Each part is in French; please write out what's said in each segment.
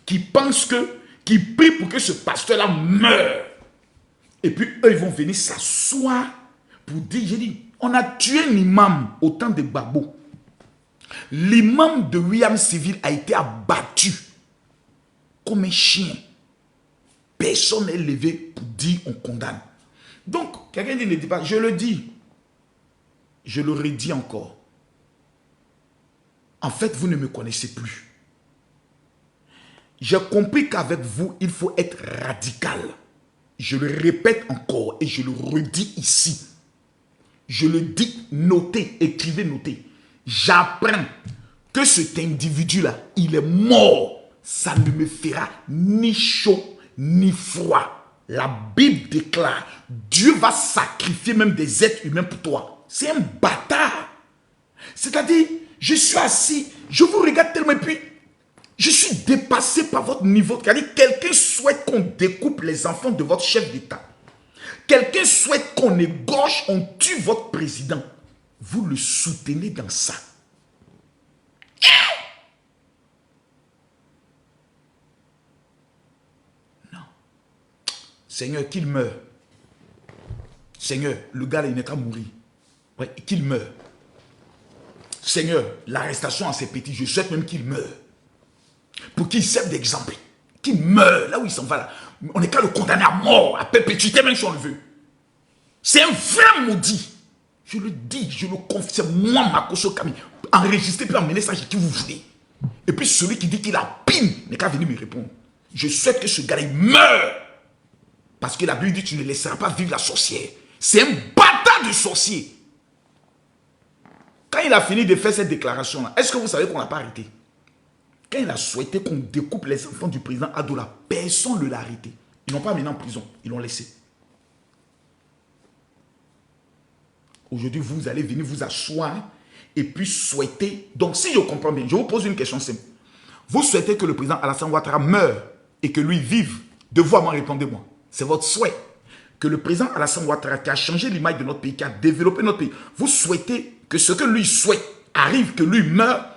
qui pensent qui prient pour que ce pasteur-là meure. Et puis eux, ils vont venir s'asseoir pour dire, j'ai dit, on a tué l'imam au temps de Gbagbo. L'imam de William Civil a été abattu comme un chien. Personne n'est levé pour dire on condamne. Donc, quelqu'un dit ne dit pas, je le dis. Je le redis encore. En fait, vous ne me connaissez plus. J'ai compris qu'avec vous, il faut être radical. Je le répète encore et je le redis ici. Je le dis, notez, écrivez, notez. J'apprends que cet individu-là, il est mort. Ça ne me fera ni chaud ni froid. La Bible déclare, Dieu va sacrifier même des êtres humains pour toi. C'est un bâtard. C'est-à-dire, je suis assis, je vous regarde tellement et puis, je suis dépassé par votre niveau. C'est-à-dire, quelqu'un souhaite qu'on découpe les enfants de votre chef d'État. Quelqu'un souhaite qu'on égorge, on tue votre président. Vous le soutenez dans ça. Non. Seigneur, qu'il meure. Seigneur, le gars, il n'est qu'à mourir. Ouais, qu'il meure. Seigneur, l'arrestation à ses petits, je souhaite même qu'il meure. Pour qu'il serve d'exemple. Qu'il meure, là où il s'en va là. On n'est qu'à le condamner à mort, à perpétuité, même si on le veut. C'est un vrai maudit. Je le dis, je le confie, c'est moi, Makoso Kami. Enregistrez puis emmenez ça chez qui vous voulez. Et puis celui qui dit qu'il a pine n'est qu'à venir me répondre. Je souhaite que ce gars-là meure. Parce que la Bible dit, tu ne laisseras pas vivre la sorcière. C'est un bâtard de sorcier. Quand il a fini de faire cette déclaration-là, est-ce que vous savez qu'on n'a pas arrêté? Quand il a souhaité qu'on découpe les enfants du président Adoula, personne ne l'a arrêté. Ils n'ont pas amené en prison, ils l'ont laissé. Aujourd'hui, vous allez venir vous asseoir et puis souhaiter. Donc, si je comprends bien, je vous pose une question simple. Vous souhaitez que le président Alassane Ouattara meure et que lui vive? De vous à moi, répondez-moi. C'est votre souhait. Que le président Alassane Ouattara, qui a changé l'image de notre pays, qui a développé notre pays, vous souhaitez que ce que lui souhaite arrive, que lui meure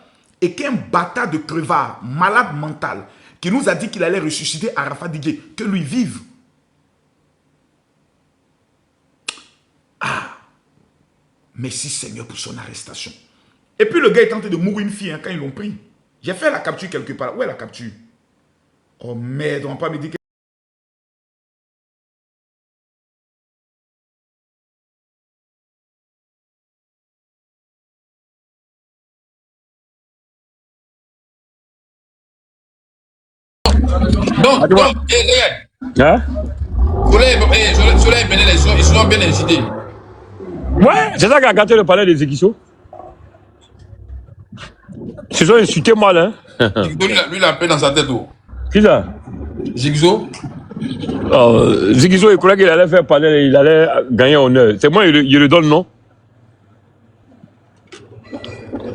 et qu'un bâtard de crevard, malade mental, qui nous a dit qu'il allait ressusciter Arafat Didier, que lui vive? Ah! Merci Seigneur pour son arrestation. Et puis le gars est tenté de mourir une fille quand ils l'ont pris. J'ai fait la capture quelque part. Où est la capture? Oh merde, on va pas me dire que... Donc, regarde. Soleil Bénin, ils sont bien incités. Ouais, c'est ça qui a gâté le palais des Zekiso. Ils se sont insultés mal, hein. Lui, il a paix dans sa tête. Qui ça? Zigzo. Zekiso, il croyait qu'il allait faire palais, il allait gagner honneur. C'est moi, il le donne, non?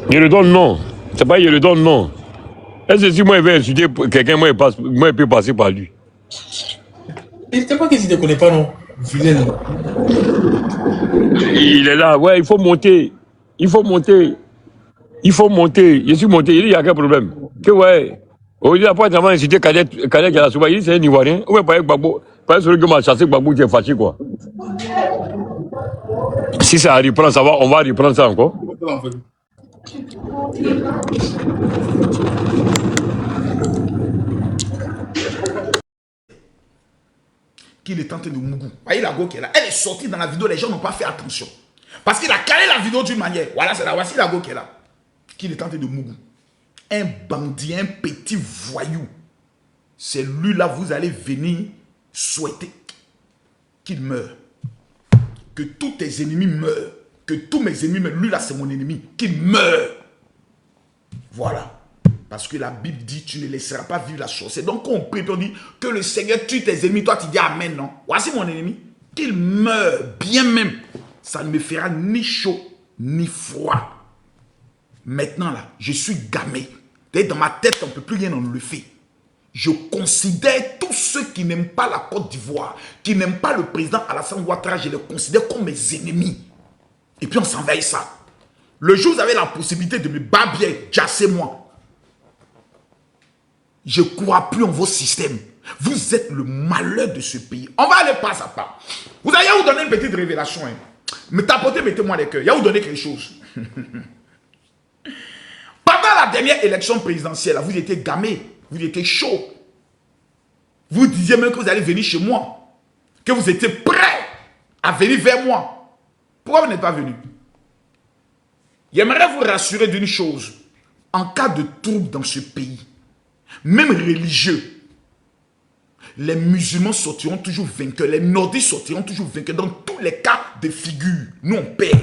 Il le donne, non. C'est pas il le donne, non. Est-ce que si moi, il vais insulter quelqu'un, moi, il peut passer par lui? Il ne pas qu'il ne te connaît pas, non? Il est là, ouais, il faut monter. Il faut monter. Il faut monter. Je suis monté. Il dit, il n'y a quel problème? Que ouais. Il n'a pas tellement incité Kadet qui a la souba. Il dit, c'est un Ivoirien. Ou bien, par exemple, celui qui m'a chassé Gbagbo, qui est fâché, quoi. Si ça reprend, ça va, on va reprendre ça encore. Qu'il est tenté de Mougou. Voyez la go qui est là. Elle est sortie dans la vidéo, les gens n'ont pas fait attention. Parce qu'il a calé la vidéo d'une manière. Voilà, c'est là. Voici la go qui est là. Qu'il est tenté de Mougou. Un bandit, un petit voyou. C'est lui là, vous allez venir souhaiter qu'il meure. Que tous tes ennemis meurent. Que tous mes ennemis meurent. Lui là, c'est mon ennemi. Qu'il meure. Voilà. Parce que la Bible dit, tu ne laisseras pas vivre la chose. C'est donc on prie, on dit que le Seigneur tue tes ennemis. Toi, tu dis Amen, non? Voici mon ennemi. Qu'il meure, bien même. Ça ne me fera ni chaud, ni froid. Maintenant, là, je suis gamé. Dans ma tête, on ne peut plus rien enlever. Je considère tous ceux qui n'aiment pas la Côte d'Ivoire, qui n'aiment pas le président Alassane Ouattara, je les considère comme mes ennemis. Et puis, on s'envahit ça. Le jour où vous avez la possibilité de me babiller, jassez-moi. Je ne crois plus en vos systèmes. Vous êtes le malheur de ce pays. On va aller pas à pas. Vous allez vous donner une petite révélation. Hein. Me tapotez, mettez-moi les cœurs. Il va vous donner quelque chose. Pendant la dernière élection présidentielle, vous étiez gamé. Vous étiez chaud. Vous disiez même que vous allez venir chez moi. Que vous étiez prêt à venir vers moi. Pourquoi vous n'êtes pas venu? J'aimerais vous rassurer d'une chose. En cas de trouble dans ce pays, même religieux, les musulmans sortiront toujours vainqueurs. Les nordistes sortiront toujours vainqueurs. Dans tous les cas de figure, nous on perd.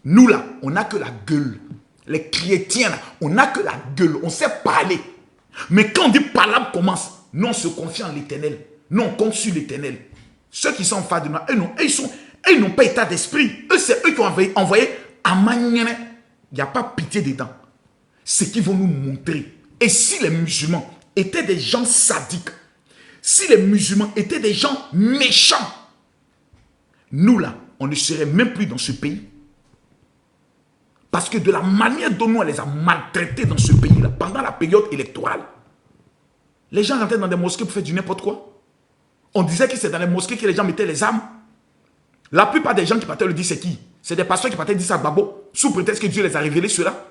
Nous là, on n'a que la gueule. Les chrétiens là, on n'a que la gueule. On sait parler. Mais quand on dit parler commence, nous on se confie en l'éternel. Nous on compte sur l'éternel. Ceux qui sont en face de nous, ils n'ont pas état d'esprit. Eux, c'est eux qui ont envoyé à Magnane. Il n'y a pas pitié dedans. C'est qu'ils vont nous montrer. Et si les musulmans étaient des gens sadiques, si les musulmans étaient des gens méchants, nous là, on ne serait même plus dans ce pays. Parce que de la manière dont nous on les a maltraités dans ce pays-là, pendant la période électorale, les gens rentraient dans des mosquées pour faire du n'importe quoi. On disait que c'est dans les mosquées que les gens mettaient les armes. La plupart des gens qui partaient le dire c'est qui? C'est des pasteurs qui partaient dire ça à Gbagbo, sous prétexte que Dieu les a révélés cela.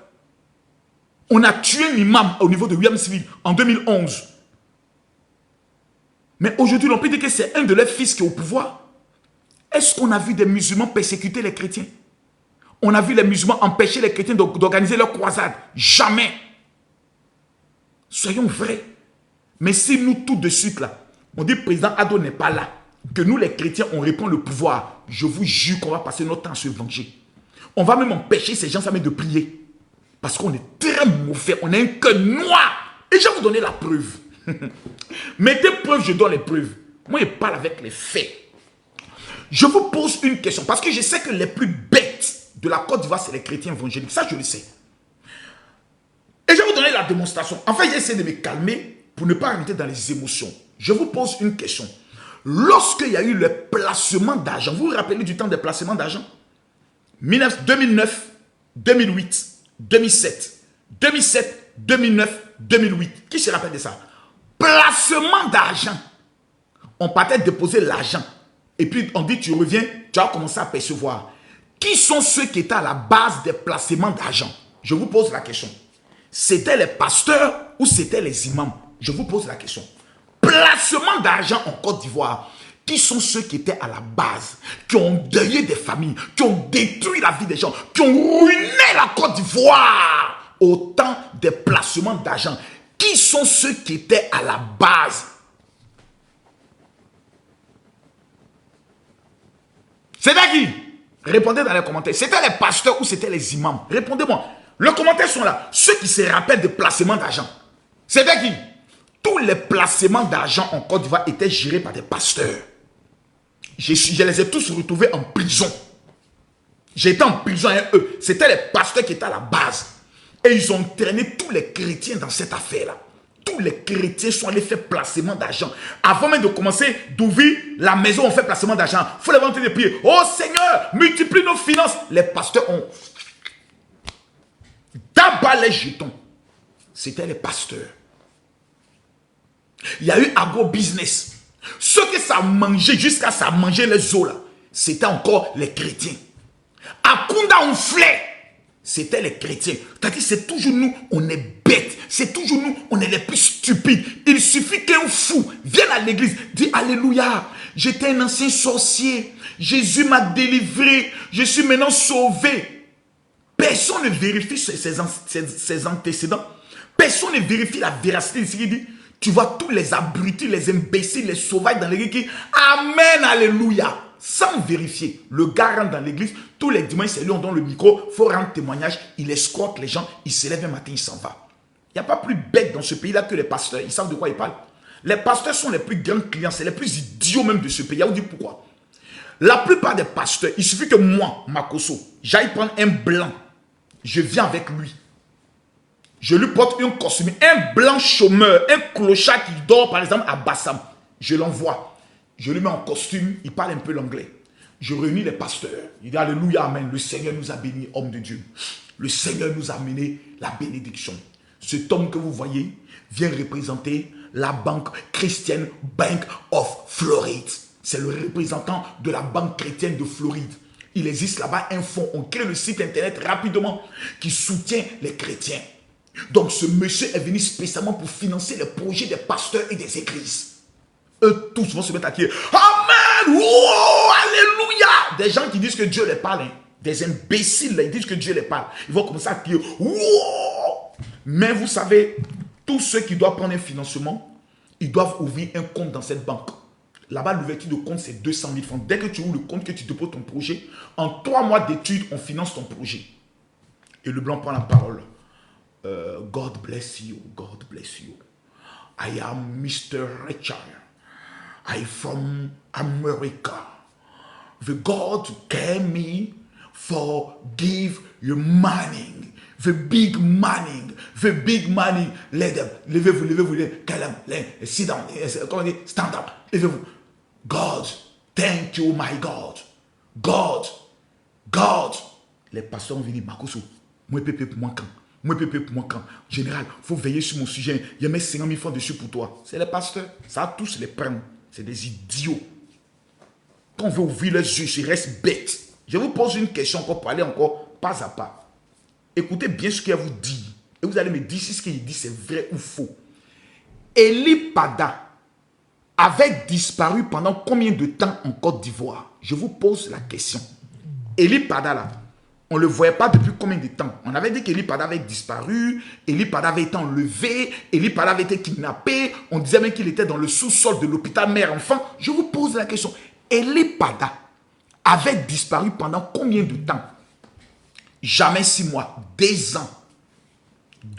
On a tué un imam au niveau de Williamsville en 2011. Mais aujourd'hui, on peut dire que c'est un de leurs fils qui est au pouvoir. Est-ce qu'on a vu des musulmans persécuter les chrétiens? On a vu les musulmans empêcher les chrétiens d'organiser leur croisade? Jamais. Soyons vrais. Mais si nous, tout de suite, là, on dit président Ado n'est pas là, que nous, les chrétiens, on répond le pouvoir, je vous jure qu'on va passer notre temps à se venger. On va même empêcher ces gens de prier. Parce qu'on est très mauvais, on a un cœur noir. Et je vais vous donner la preuve. Mettez preuve, je donne les preuves. Moi, je parle avec les faits. Je vous pose une question, parce que je sais que les plus bêtes de la Côte d'Ivoire, c'est les chrétiens évangéliques. Ça, je le sais. Et je vais vous donner la démonstration. En fait, j'ai essayé de me calmer pour ne pas rentrer dans les émotions. Je vous pose une question. Lorsqu'il y a eu le placement d'argent, vous vous rappelez du temps des placements d'argent? 2009, 2008, 2007, 2007, 2009, 2008. Qui se rappelle de ça? Placement d'argent. On partait déposer l'argent. Et puis on dit tu reviens, tu vas commencer à percevoir. Qui sont ceux qui étaient à la base des placements d'argent? Je vous pose la question. C'était les pasteurs ou c'était les imams? Je vous pose la question. Placement d'argent en Côte d'Ivoire. Qui sont ceux qui étaient à la base, qui ont deuillé des familles, qui ont détruit la vie des gens, qui ont ruiné la Côte d'Ivoire au temps des placements d'argent? Qui sont ceux qui étaient à la base? C'était qui? Répondez dans les commentaires. C'était les pasteurs ou c'était les imams? Répondez-moi. Les commentaires sont là. Ceux qui se rappellent des placements d'argent. C'était qui? Tous les placements d'argent en Côte d'Ivoire étaient gérés par des pasteurs. Je les ai tous retrouvés en prison. J'étais en prison avec eux. C'était les pasteurs qui étaient à la base. Et ils ont traîné tous les chrétiens dans cette affaire-là. Tous les chrétiens sont allés faire placement d'argent. Avant même de commencer d'ouvrir la maison, on fait placement d'argent. Il faut les vendre de prier. Oh Seigneur, multiplie nos finances. Les pasteurs ont d'abat les jetons. C'était les pasteurs. Il y a eu agro-business. Ceux que ça mangeait jusqu'à ça manger les os là, c'était encore les chrétiens. Akunda on flait, c'était les chrétiens. C'est-à-dire c'est toujours nous, on est bêtes. C'est toujours nous, on est les plus stupides. Il suffit qu'un fou vienne à l'église, dit Alléluia, j'étais un ancien sorcier. Jésus m'a délivré, je suis maintenant sauvé. Personne ne vérifie ses antécédents. Personne ne vérifie la véracité de ce qu'il dit. Tu vois tous les abrutis, les imbéciles, les sauvages dans l'église qui Amen, Alléluia. Sans vérifier. Le gars rentre dans l'église, tous les dimanches, c'est lui, on donne le micro, il faut rendre témoignage, il escroque les gens, il se lève un matin, il s'en va. Il n'y a pas plus bête dans ce pays-là que les pasteurs. Ils savent de quoi ils parlent. Les pasteurs sont les plus grands clients, c'est les plus idiots même de ce pays. On dit pourquoi. La plupart des pasteurs, il suffit que moi, Makosso, j'aille prendre un blanc. Je viens avec lui. Je lui porte un costume, un blanc chômeur, un clochard qui dort par exemple à Bassam. Je l'envoie. Je lui mets en costume, il parle un peu l'anglais. Je réunis les pasteurs. Il dit Alléluia, Amen. Le Seigneur nous a bénis, homme de Dieu. Le Seigneur nous a amené la bénédiction. Cet homme que vous voyez vient représenter la banque chrétienne Bank of Floride. C'est le représentant de la banque chrétienne de Floride. Il existe là-bas un fonds. On crée le site internet rapidement qui soutient les chrétiens. Donc ce monsieur est venu spécialement pour financer les projets des pasteurs et des églises. Eux tous vont se mettre à crier Amen, wow, Alléluia. Des gens qui disent que Dieu les parle, hein. Des imbéciles, là, ils disent que Dieu les parle. Ils vont commencer à crier wow. Mais vous savez, tous ceux qui doivent prendre un financement, ils doivent ouvrir un compte dans cette banque. Là-bas, l'ouverture de compte, c'est 200 000 francs. Dès que tu ouvres le compte, que tu déposes ton projet, en 3 mois d'études, on finance ton projet. Et le blanc prend la parole. God bless you, God bless you. I am Mr. Richard. I from America. The God came me for give you money. The big money. The big money. Let them. Levez-vous, levez-vous. Sit down. Comment on dit? Stand up. Levez-vous. God, thank you, my God. God, God. Les pasteurs ont venu, Makoso. Moi, pépé pour moi quand. Moi, pépé pour moi quand. Général, il faut veiller sur mon sujet. Il y a mes 50 000 francs dessus pour toi. C'est les pasteurs. Ça, tous les prennent. C'est des idiots. Quand on veut ouvrir les yeux, ils restent bêtes. Je vous pose une question encore pour aller encore pas à pas. Écoutez bien ce qu'il vous dit. Et vous allez me dire si ce qu'il dit c'est vrai ou faux. Eli Pada avait disparu pendant combien de temps en Côte d'Ivoire? Je vous pose la question. Eli Pada là, on ne le voyait pas depuis combien de temps? On avait dit qu'Eli Pada avait disparu, Eli Pada avait été enlevé, Eli Pada avait été kidnappé, on disait même qu'il était dans le sous-sol de l'hôpital mère-enfant. Je vous pose la question. Eli Pada avait disparu pendant combien de temps? Jamais 6 mois, 2 ans.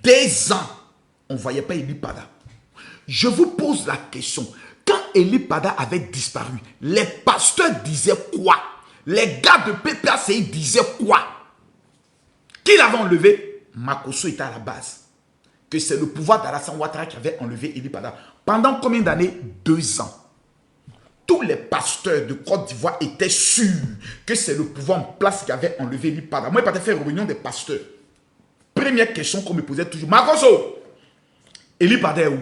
2 ans, on ne voyait pas Eli Pada. Je vous pose la question. Quand Eli Pada avait disparu, les pasteurs disaient quoi? Les gars de PPACI disaient quoi? Qui l'avait enlevé? Makoso était à la base. Que c'est le pouvoir d'Alassane Ouattara qui avait enlevé Eli Pada. Pendant combien d'années? 2 ans. Tous les pasteurs de Côte d'Ivoire étaient sûrs que c'est le pouvoir en place qui avait enlevé Eli Pada. Moi, je partais faire une réunion des pasteurs. Première question qu'on me posait toujours. Makoso, Eli Pada est où?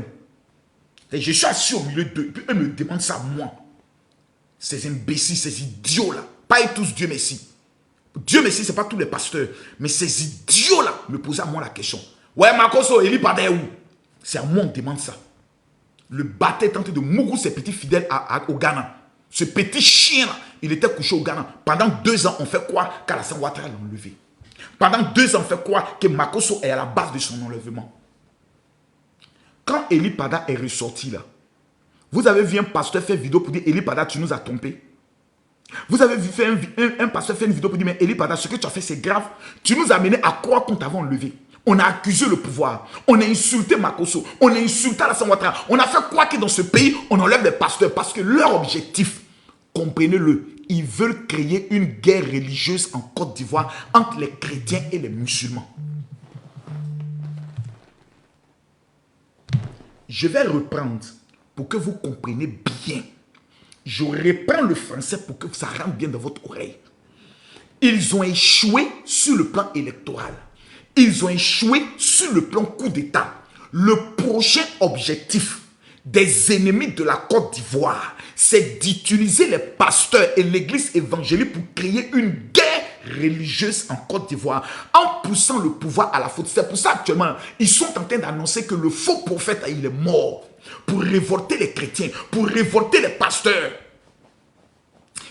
Et je suis assis au milieu d'eux. Puis eux me demandent ça à moi. Ces imbéciles, ces idiots-là. Pas et tous, Dieu merci. Dieu merci, ce n'est pas tous les pasteurs. Mais ces idiots-là me posaient à moi la question. Ouais, Makoso, Eli Pada est où? C'est à moi on demande ça. Le bâtard tentait de mourir ses petits fidèles au Ghana. Ce petit chien-là, il était couché au Ghana. Pendant 2 ans, on fait quoi qu'Alassane Ouattara l'a enlevé? Pendant 2 ans, on fait quoi que Makoso est à la base de son enlèvement? Quand Eli Pada est ressorti là, vous avez vu un pasteur faire une vidéo pour dire Eli Pada, tu nous as trompés. Vous avez vu un pasteur faire une vidéo pour dire mais Eli Pada, ce que tu as fait c'est grave. Tu nous as amené à croire qu'on t'avait enlevé. On a accusé le pouvoir. On a insulté Makoso. On a insulté Alassane Ouattara. On a fait quoi que dans ce pays, on enlève les pasteurs parce que leur objectif, comprenez-le, ils veulent créer une guerre religieuse en Côte d'Ivoire entre les chrétiens et les musulmans. Je vais reprendre pour que vous compreniez bien. Je reprends le français pour que ça rentre bien dans votre oreille. Ils ont échoué sur le plan électoral. Ils ont échoué sur le plan coup d'État. Le prochain objectif des ennemis de la Côte d'Ivoire, c'est d'utiliser les pasteurs et l'église évangélique pour créer une guerre religieuse en Côte d'Ivoire en poussant le pouvoir à la faute. C'est pour ça actuellement, ils sont en train d'annoncer que le faux prophète, il est mort pour révolter les chrétiens, pour révolter les pasteurs.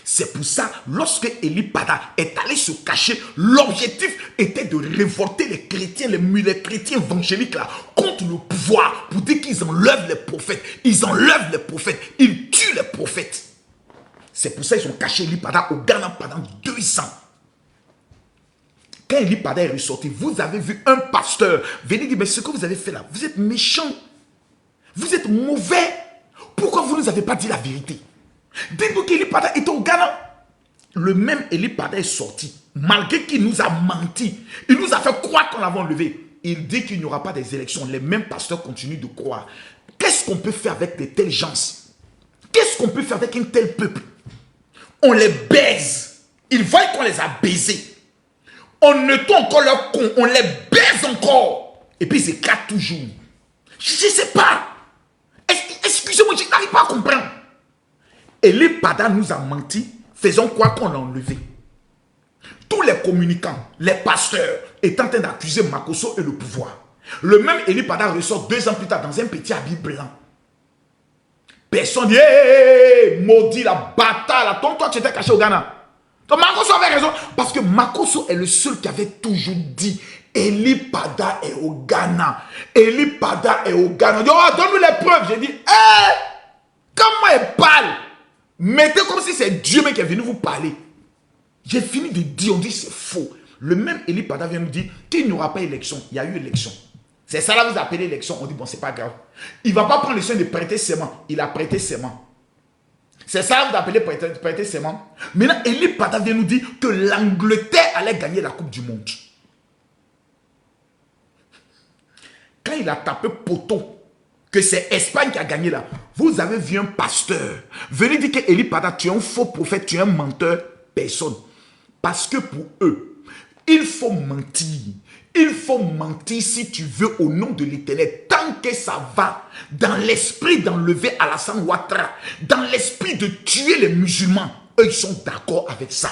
C'est pour ça, lorsque Eli Pada est allé se cacher, l'objectif était de révolter les chrétiens, les chrétiens évangéliques là, contre le pouvoir, pour dire qu'ils enlèvent les prophètes. Ils enlèvent les prophètes, ils tuent les prophètes. C'est pour ça qu'ils ont caché Eli Pada au Ghana pendant 2 ans. Quand Eli Pada est ressorti, vous avez vu un pasteur venir dire, mais ce que vous avez fait là, vous êtes méchant, vous êtes mauvais. Pourquoi vous ne nous avez pas dit la vérité? Dites-nous qu'Eli Pada était au Ghana. Le même Eli Pada est sorti, malgré qu'il nous a menti. Il nous a fait croire qu'on l'avait enlevé. Il dit qu'il n'y aura pas des élections. Les mêmes pasteurs continuent de croire. Qu'est-ce qu'on peut faire avec de telles gens? Qu'est-ce qu'on peut faire avec un tel peuple? On les baise. Ils voient qu'on les a baisés. On nettoie encore leurs cons. On les baise encore. Et puis ils éclatent toujours. Je ne sais pas. Excusez-moi, je n'arrive pas à comprendre. Et les Pada nous a menti. Faisons quoi qu'on l'a enlevé. Tous les communicants, les pasteurs, étaient en train d'accuser Makosso et le pouvoir. Le même Eli Pada ressort 2 ans plus tard dans un petit habit blanc. Personne dit, hey, maudit la bâtard là. Toi, tu étais caché au Ghana. Donc Makosso avait raison. Parce que Makosso est le seul qui avait toujours dit, Eli Pada est au Ghana. Eli Pada est au Ghana. Oh, donne-nous les preuves. J'ai dit, hé, comment il parle? Mettez comme si c'est Dieu même qui est venu vous parler. J'ai fini de dire, on dit c'est faux. Le même Eli Pada vient nous dire qu'il n'y aura pas élection. Il y a eu élection. C'est ça là, vous appelez élection. On dit, bon, c'est pas grave. Il ne va pas prendre le soin de prêter serment. Il a prêté serment. C'est ça là, vous appelez prêter serment. Maintenant, Eli Pada vient nous dire que l'Angleterre allait gagner la Coupe du Monde. Quand il a tapé poteau, que c'est Espagne qui a gagné là, vous avez vu un pasteur venir dire que Eli Pada, tu es un faux prophète, tu es un menteur. Personne. Parce que pour eux, il faut mentir. Il faut mentir si tu veux au nom de l'Éternel. Tant que ça va dans l'esprit d'enlever Alassane Ouattara, dans l'esprit de tuer les musulmans, eux ils sont d'accord avec ça.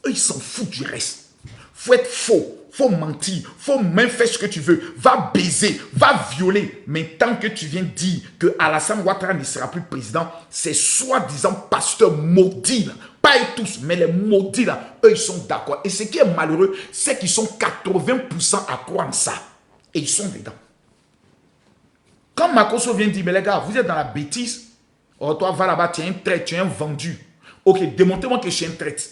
Eux ils s'en foutent du reste. Faut être faux. Faut mentir, faut même faire ce que tu veux, va baiser, va violer. Mais tant que tu viens dire que Alassane Ouattara ne sera plus président, ces soi-disant pasteurs maudits, là, pas eux tous, mais les maudits là, eux ils sont d'accord. Et ce qui est malheureux, c'est qu'ils sont 80% à croire en ça. Et ils sont dedans. Quand Makosso vient dire, mais les gars, vous êtes dans la bêtise, oh toi va là-bas, tu es un traître, tu es un vendu. Ok, démontrez-moi que je suis un traître.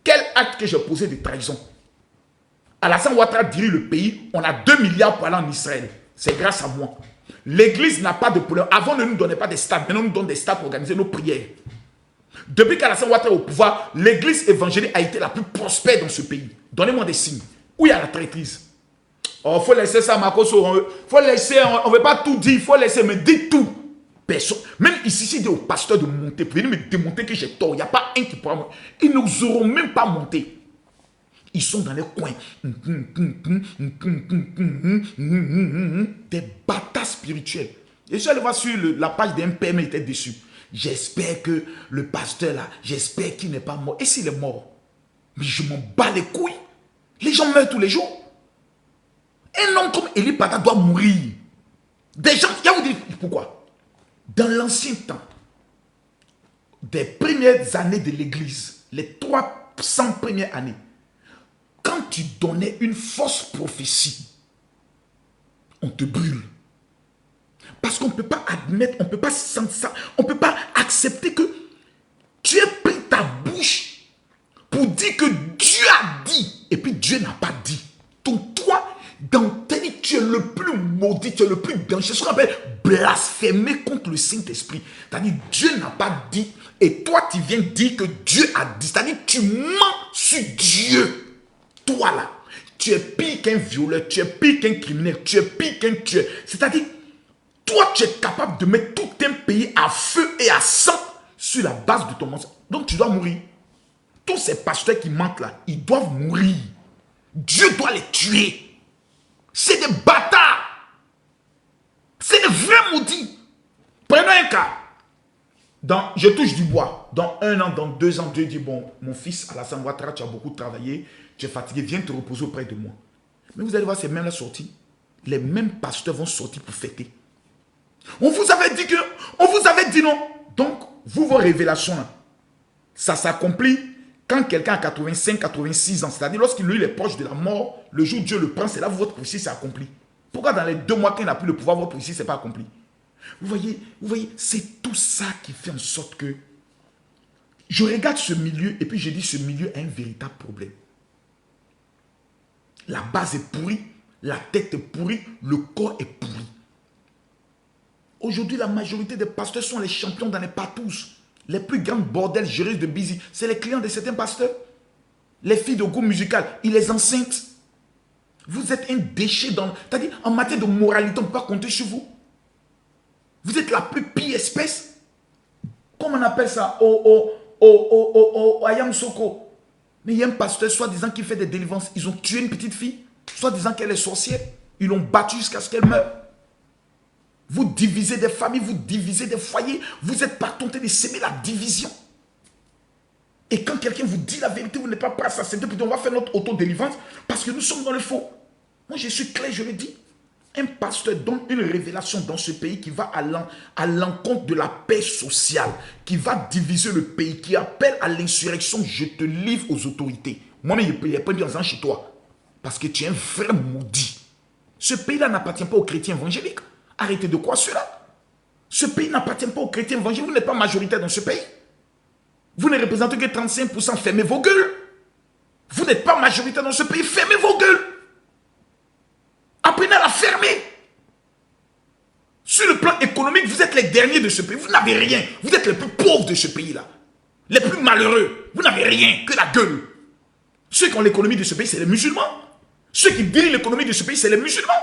Quel acte que j'ai posé de trahison? Alassane Ouattara dirige le pays, on a 2 milliards pour aller en Israël. C'est grâce à moi. L'église n'a pas de problème. Avant, ne nous donnait pas des stades. Maintenant, on nous donne des stades pour organiser nos prières. Depuis qu'Alassane Ouattara est au pouvoir, l'église évangélique a été la plus prospère dans ce pays. Donnez-moi des signes. Où il y a la traîtrise? Oh, il faut laisser ça, Makosso. Faut laisser, on ne veut pas tout dire. Il faut laisser, mais dites tout. Personne. Même ici, si je dis au pasteur de monter, pour venir me démontrer que j'ai tort, il n'y a pas un qui pourra monter. Ils n'oseront même pas monter. Ils sont dans les coins. Des bâtards spirituels. Et je suis allé voir sur la page d'un PM, il était déçu. J'espère que le pasteur là, j'espère qu'il n'est pas mort. Et s'il est mort? Mais je m'en bats les couilles. Les gens meurent tous les jours. Un homme comme Eli Pada doit mourir. Des gens, il y a vous dire pourquoi? Dans l'ancien temps, des premières années de l'église, les 300 premières années, quand tu donnais une fausse prophétie, on te brûle. Parce qu'on ne peut pas admettre, on ne peut pas sentir ça, on ne peut pas accepter que tu aies pris ta bouche pour dire que Dieu a dit, et puis Dieu n'a pas dit. Donc toi, dans ta vie, tu es le plus maudit, tu es le plus dangereux. C'est ce qu'on appelle blasphémer contre le Saint-Esprit. C'est-à-dire, Dieu n'a pas dit, et toi, tu viens dire que Dieu a dit. C'est-à-dire, tu mens sur Dieu. Toi là, tu es pire qu'un violeur, tu es pire qu'un criminel, tu es pire qu'un tueur. C'est-à-dire, toi tu es capable de mettre tout un pays à feu et à sang sur la base de ton mensonge. Donc tu dois mourir. Tous ces pasteurs qui mentent là, ils doivent mourir. Dieu doit les tuer. C'est des bâtards. C'est des vrais maudits. Prenons un cas. Je touche du bois. Dans 1 an, dans 2 ans, Dieu dit, bon, mon fils, Alassane Ouattara, tu as beaucoup travaillé, tu es fatigué, viens te reposer auprès de moi. Mais vous allez voir ces mêmes-là sortis. Les mêmes pasteurs vont sortir pour fêter. On vous avait dit que, on vous avait dit non. Donc, vous, vos révélations là, ça s'accomplit quand quelqu'un a 85, 86 ans. C'est-à-dire, lorsqu'il est proche de la mort, le jour où Dieu le prend, c'est là où votre prophétie s'est accomplie. Pourquoi dans les 2 mois qu'il n'a plus le pouvoir, votre prophétie ne s'est pas accomplie? Vous voyez, c'est tout ça qui fait en sorte que je regarde ce milieu et puis je dis ce milieu a un véritable problème. La base est pourrie, la tête est pourrie, le corps est pourri. Aujourd'hui, la majorité des pasteurs sont les champions dans les patous. Les plus grands bordels gérés de busy, c'est les clients de certains pasteurs. Les filles de goût musical, ils les enceintent. Vous êtes un déchet dans... C'est-à-dire, en matière de moralité, on ne peut pas compter sur vous. Vous êtes la plus pire espèce. Comment on appelle ça? Ayam Soko. Mais il y a un pasteur, soi-disant, qui fait des délivrances. Ils ont tué une petite fille, soi-disant qu'elle est sorcière. Ils l'ont battue jusqu'à ce qu'elle meure. Vous divisez des familles, vous divisez des foyers. Vous êtes par tenté de s'aimer la division. Et quand quelqu'un vous dit la vérité, vous n'êtes pas prêt à s'accepter, puis on va faire notre autodélivrance parce que nous sommes dans le faux. Moi, je suis clair, je le dis. Un pasteur donne une révélation dans ce pays qui va à l'encontre de la paix sociale, qui va diviser le pays, qui appelle à l'insurrection. Je te livre aux autorités. Moi-même, il n'y a pas de chez toi. Parce que tu es un vrai maudit. Ce pays-là n'appartient pas aux chrétiens évangéliques. Arrêtez de croire cela. Ce pays n'appartient pas aux chrétiens évangéliques. Vous n'êtes pas majoritaire dans ce pays. Vous ne représentez que 35%. Fermez vos gueules. Vous n'êtes pas majoritaire dans ce pays. Fermez vos gueules. Apprenez à la fermer. Sur le plan économique, vous êtes les derniers de ce pays. Vous n'avez rien. Vous êtes les plus pauvres de ce pays-là. Les plus malheureux. Vous n'avez rien que la gueule. Ceux qui ont l'économie de ce pays, c'est les musulmans. Ceux qui dirigent l'économie de ce pays, c'est les musulmans.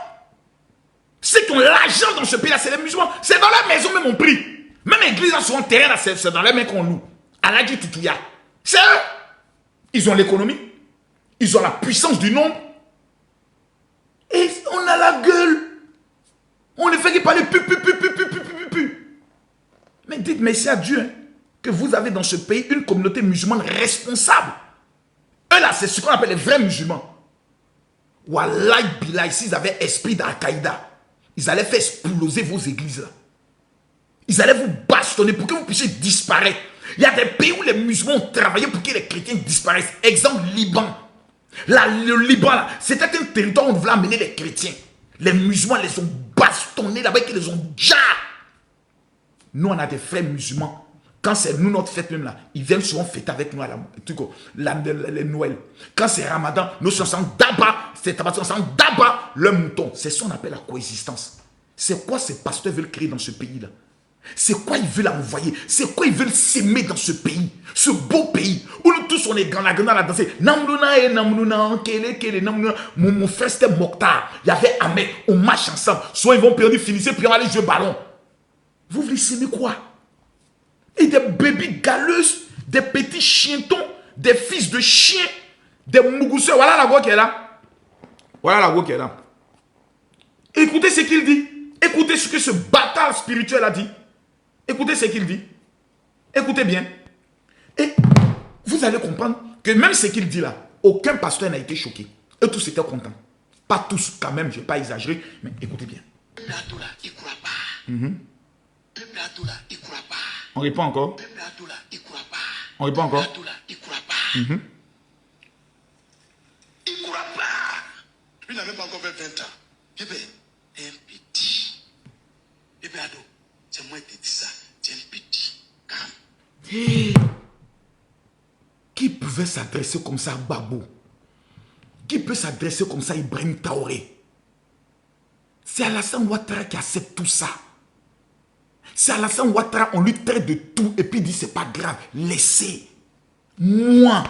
Ceux qui ont l'argent dans ce pays-là, c'est les musulmans. C'est dans leur maison même on prie. Même l'église a son terrain, c'est dans les mains qu'on loue. Aladji Titouya. C'est eux. Ils ont l'économie. Ils ont la puissance du nombre. Et on a la gueule. On ne fait que parler pu. Mais dites merci à Dieu hein, que vous avez dans ce pays une communauté musulmane responsable. Eux là, c'est ce qu'on appelle les vrais musulmans. Wallahi billahi, s'ils avaient esprit d'Al-Qaïda, ils allaient faire exploser vos églises là. Ils allaient vous bastonner pour que vous puissiez disparaître. Il y a des pays où les musulmans ont travaillé pour que les chrétiens disparaissent. Exemple, Liban. Là, le Liban, c'était un territoire où on voulait amener les chrétiens. Les musulmans les ont bastonnés là-bas, ils les ont déjà. Nous, on a des frères musulmans. Quand c'est nous, notre fête même là, ils viennent souvent fêter avec nous à les Noël. Quand c'est Ramadan, nous sommes ensemble d'abord, c'est ensemble d'abord le mouton. C'est ce qu'on appelle la coexistence. C'est quoi ces pasteurs veulent créer dans ce pays-là? C'est quoi ils veulent envoyer? C'est quoi ils veulent s'aimer dans ce pays? Ce beau pays où nous tous on est dans la danser. Mon frère c'était Mokhtar. Il y avait Ahmed. On marche ensemble. Soit ils vont perdre, finissez, puis on va aller jouer ballon. Vous voulez s'aimer quoi? Et des bébés galeuses, des petits chientons, des fils de chiens, des mougousseurs. Voilà la voix qui est là. Voilà la voix qui est là. Écoutez ce qu'il dit. Écoutez ce que ce bâtard spirituel a dit. Écoutez ce qu'il dit. Écoutez bien. Et vous allez comprendre que même ce qu'il dit là, aucun pasteur n'a été choqué. Eux tous étaient contents. Pas tous quand même, je ne vais pas exagérer, mais écoutez bien. On répond encore. On répond encore. Il ne croit pas. Il n'a même pas encore fait 20 ans. Eh bien, un petit. Eh bien, c'est moi qui te dis ça. C'est un petit. Hey. Qui pouvait s'adresser comme ça à Gbagbo? Qui peut s'adresser comme ça à Ibrahim Traoré? C'est Alassane Ouattara qui accepte tout ça. C'est Alassane Ouattara, on lui traite de tout et puis il dit c'est pas grave, laissez. Moi,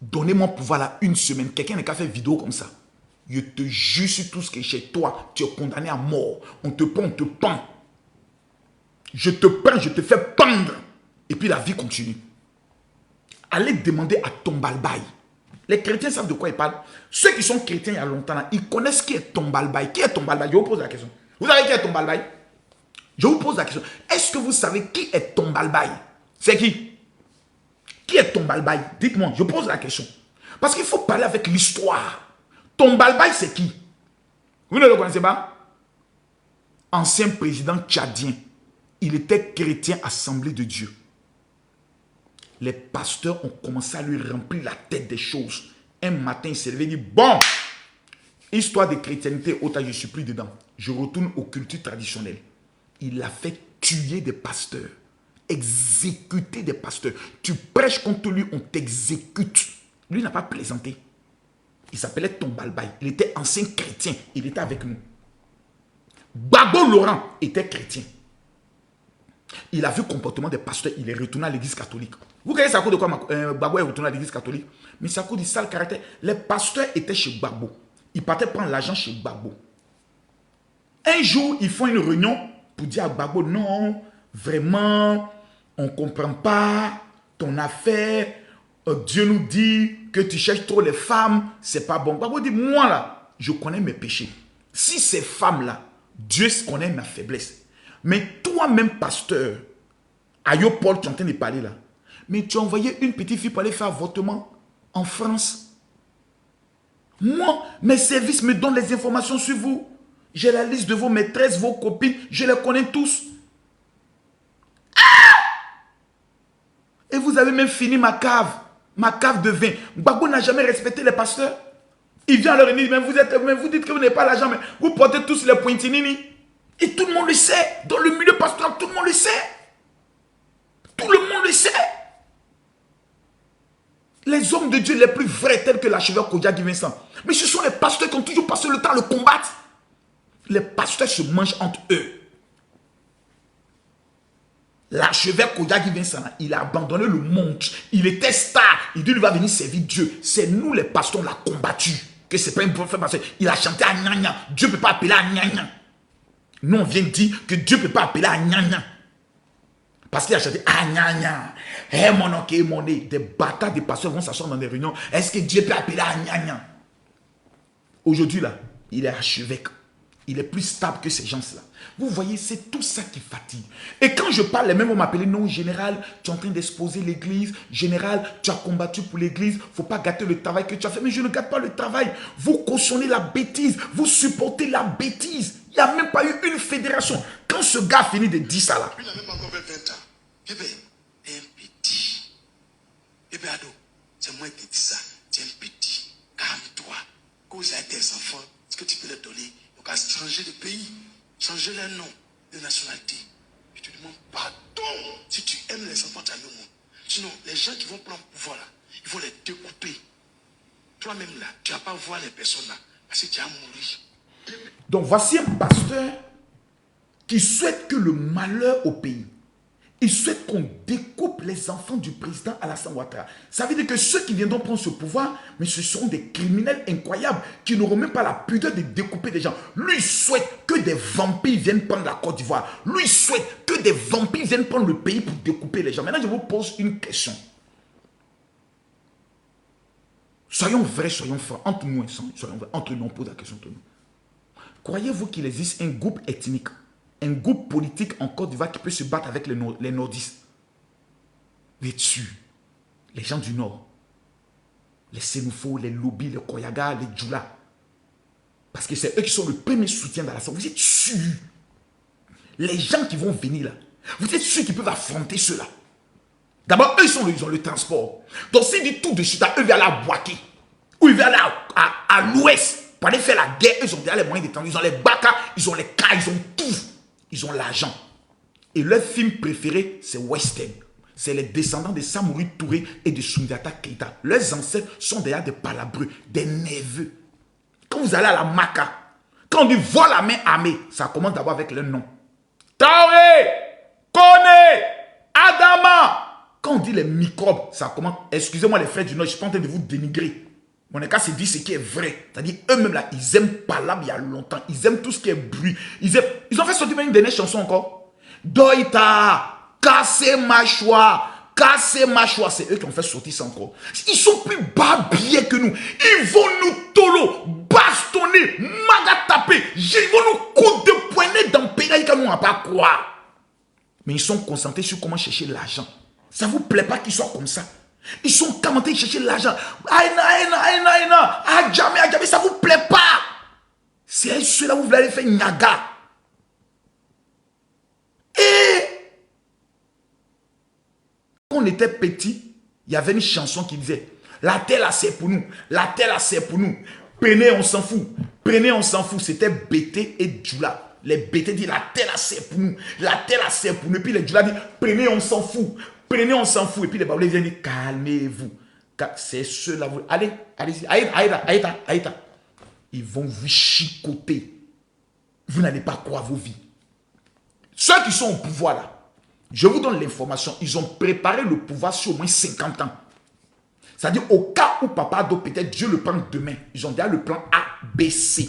donnez-moi pouvoir là une semaine. Quelqu'un n'a qu'à faire vidéo comme ça. Je te jure sur tout ce qui est chez toi, tu es condamné à mort. On te prend, on te pend. Je te prends, je te fais pendre. Et puis la vie continue. Allez demander à Tombalbaye. Les chrétiens savent de quoi ils parlent. Ceux qui sont chrétiens il y a longtemps, là, ils connaissent qui est Tombalbaye. Qui est Tombalbaye? Je vous pose la question. Vous savez qui est Tombalbaye? Je vous pose la question. Est-ce que vous savez qui est Tombalbaye? C'est qui? Qui est Tombalbaye? Dites-moi, je pose la question. Parce qu'il faut parler avec l'histoire. Tombalbaye, c'est qui? Vous ne le connaissez pas? Ancien président tchadien. Il était chrétien, Assemblée de Dieu. Les pasteurs ont commencé à lui remplir la tête des choses. Un matin, il s'est levé et dit, bon, histoire de chrétienté, autant je ne suis plus dedans. Je retourne aux cultures traditionnelles. Il a fait tuer des pasteurs, exécuter des pasteurs. Tu prêches contre lui, on t'exécute. Lui n'a pas plaisanté. Il s'appelait Tombalbaye. Il était ancien chrétien. Il était avec nous. Gbagbo Laurent était chrétien. Il a vu le comportement des pasteurs. Il est retourné à l'église catholique. Vous voyez, c'est à cause de quoi Gbagbo est retourné à l'église catholique? Mais c'est à cause du sale caractère. Les pasteurs étaient chez Gbagbo. Ils partaient prendre l'argent chez Gbagbo. Un jour, ils font une réunion pour dire à Gbagbo, non, vraiment, on ne comprend pas ton affaire. Dieu nous dit que tu cherches trop les femmes, c'est pas bon. Gbagbo dit, moi là, je connais mes péchés. Si ces femmes-là, Dieu connaît ma faiblesse. Mais toi-même, pasteur, Ayo Paul, tu es en train de parler là. Mais tu as envoyé une petite fille pour aller faire avortement en France. Moi, mes services me donnent les informations sur vous. J'ai la liste de vos maîtresses, vos copines, je les connais tous. Et vous avez même fini ma cave de vin. Gbagbo n'a jamais respecté les pasteurs. Il vient leur dire, mais vous dites que vous n'avez pas l'argent, mais vous portez tous les pointinini. Et tout le monde le sait. Dans le milieu pastoral, tout le monde le sait. Tout le monde le sait. Les hommes de Dieu les plus vrais, tels que l'archevêque Kojagi Vincent. Mais ce sont les pasteurs qui ont toujours passé le temps à le combattre. Les pasteurs se mangent entre eux. L'archevêque Kojagi Vincent, il a abandonné le monde. Il était star. Il dit, il va venir servir Dieu. C'est nous les pasteurs, on l'a combattu. Que c'est pas un prophète pasteur. Il a chanté à Nyanya. Dieu ne peut pas appeler à Nyanya. Nous, on vient dire que Dieu ne peut pas appeler à Nyanya. Parce qu'il a chanté à Nyanya. Eh mon oncle, mon nez. Des bâtards, des pasteurs vont s'asseoir dans des réunions. Est-ce que Dieu peut appeler à Nyanya? Aujourd'hui, là, il est archevêque. Il est plus stable que ces gens-là. Vous voyez, c'est tout ça qui fatigue. Et quand je parle, les mêmes vont m'appeler, non, général, tu es en train d'exposer l'église. Général, tu as combattu pour l'église. Il ne faut pas gâter le travail que tu as fait. Mais je ne gâte pas le travail. Vous cautionnez la bêtise. Vous supportez la bêtise. Il n'y a même pas eu une fédération. Quand ce gars finit de dire ça là. Il n'a même pas encore fait 20 ans. Bébé, un petit. Bébé ado, c'est moi qui dis ça. C'est un petit. Calme-toi. Quand vous avez des enfants, est-ce que tu peux leur donner? Donc à changer de pays, changer leur nom, de nationalité. Je te demande pardon si tu aimes les enfants de l'amour. Sinon, les gens qui vont prendre le pouvoir là, ils vont les découper. Toi-même là, tu ne vas pas voir les personnes là, parce que tu vas mourir. Donc voici un pasteur qui souhaite que le malheur au pays. Il souhaite qu'on découpe les enfants du président Alassane Ouattara. Ça veut dire que ceux qui viendront prendre ce pouvoir, mais ce sont des criminels incroyables qui n'auront même pas la pudeur de découper des gens. Lui il souhaite que des vampires viennent prendre la Côte d'Ivoire. Lui il souhaite que des vampires viennent prendre le pays pour découper les gens. Maintenant, je vous pose une question. Soyons vrais, soyons francs. Entre nous, soyons vrais. Entre nous, on pose la question entre nous. Croyez-vous qu'il existe un groupe ethnique, un groupe politique en Côte d'Ivoire qui peut se battre avec les nordistes? Les Tsus, les gens du Nord, les Sénoufos, les Lobi, les Koyaga, les Djoula. Parce que c'est eux qui sont le premier soutien dans la zone. Vous êtes sûrs? Les gens qui vont venir là, vous êtes sûrs qu'ils peuvent affronter ceux-là? D'abord, eux, ils ont le transport. Donc, s'ils disent tout de suite, eux, ils vont aller à Boaké, ou ils vont aller à l'ouest pour aller faire la guerre. Eux, ils ont déjà les moyens d'étendre. Ils ont les Baka, ils ont les K, ils ont tout. Ils ont l'argent. Et leur film préféré, c'est Western. C'est les descendants de Samori Touré et de Soundiata Keita. Leurs ancêtres sont déjà des palabreux, des neveux. Quand vous allez à la Maka, quand on dit « vois la main armée », ça commence d'abord avec le nom. Taoré, Kone, Adama. Quand on dit les microbes, ça commence. Excusez-moi les frères du Nord, je suis pas en train de vous dénigrer. Mon cas, c'est dire ce qui est vrai. C'est-à-dire, eux-mêmes là, ils aiment parler il y a longtemps. Ils aiment tout ce qui est bruit. Ils ont fait sortir une dernière chanson encore. Doïta, cassez ma choix. Cassez ma choix. C'est eux qui ont fait sortir ça encore. Ils sont plus babiers que nous. Ils vont nous tolo, bastonner, magataper. Ils vont nous coups de poignet dans le pays qu'on ne va pas croire. Mais ils sont concentrés sur comment chercher l'argent. Ça ne vous plaît pas qu'ils soient comme ça? Ils sont commentés chercher l'argent. Aïna, Adjamé, ça ne vous plaît pas? C'est ceux-là où vous voulez aller faire Nyaga. Et quand on était petit, il y avait une chanson qui disait la terre là c'est pour nous, la terre là c'est pour nous. Prenez, on s'en fout. Prenez, on s'en fout. C'était Bété et Djoula. Les Bété disent la terre là c'est pour nous, la terre là c'est pour nous. Et puis les Djoula disent prenez, on s'en fout. Prenez, on s'en fout. Et puis les Baoulés viennent dire calmez-vous. C'est ceux-là. Allez, allez-y. Aïta. Ils vont vous chicoter. Vous n'allez pas croire vos vies. Ceux qui sont au pouvoir là, je vous donne l'information. Ils ont préparé le pouvoir sur au moins 50 ans. C'est-à-dire au cas où Papa Ado, peut-être Dieu le prend demain. Ils ont déjà le plan A, B, C.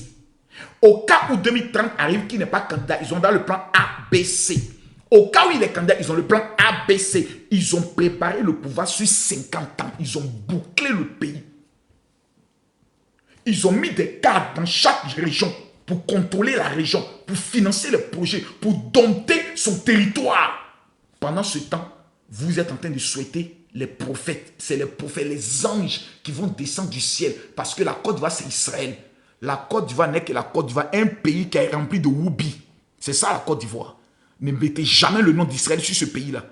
Au cas où 2030 arrive, qui n'est pas candidat, ils ont déjà le plan A, B, C. Au cas où il est candidat, ils ont le plan ABC. Ils ont préparé le pouvoir sur 50 ans. Ils ont bouclé le pays. Ils ont mis des cadres dans chaque région pour contrôler la région, pour financer les projets, pour dompter son territoire. Pendant ce temps, vous êtes en train de souhaiter les prophètes. C'est les prophètes, les anges qui vont descendre du ciel. Parce que la Côte d'Ivoire, c'est Israël. La Côte d'Ivoire n'est que la Côte d'Ivoire, un pays qui est rempli de woubi. C'est ça la Côte d'Ivoire. Ne mettez jamais le nom d'Israël sur ce pays-là.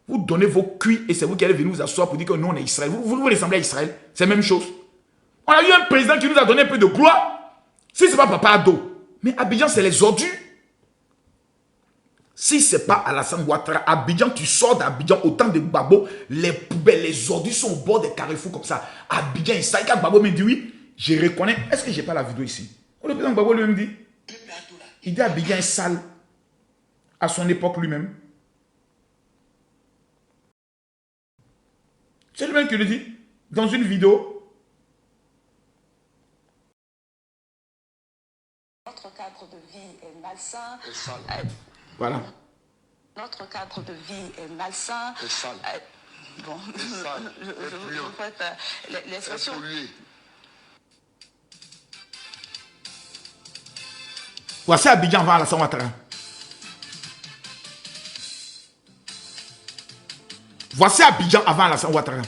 Vous donnez vos cuits et c'est vous qui allez venir vous asseoir pour dire que nous on est Israël. Vous ressemblez à Israël. C'est la même chose. On a eu un président qui nous a donné un peu de gloire. Si ce n'est pas Papa Ado. Mais Abidjan, c'est les ordures. Si ce n'est pas Alassane Ouattara, Abidjan, tu sors d'Abidjan, autant de Gbagbo, les poubelles, les ordures sont au bord des carrefours comme ça. Abidjan, il s'aille, quand Gbagbo me dit oui, je reconnais. Est-ce que je n'ai pas la vidéo ici? Le président Gbagbo lui-même dit, il dit Abidjan est sale. À son époque lui-même. C'est lui-même qui le dit dans une vidéo. Notre cadre de vie est malsain. Voilà. Notre cadre de vie est malsain. Bon, en fait, l'expression... Voici Abidjan avant Alassane Ouattara. Voici Abidjan avant Alassane Ouattara.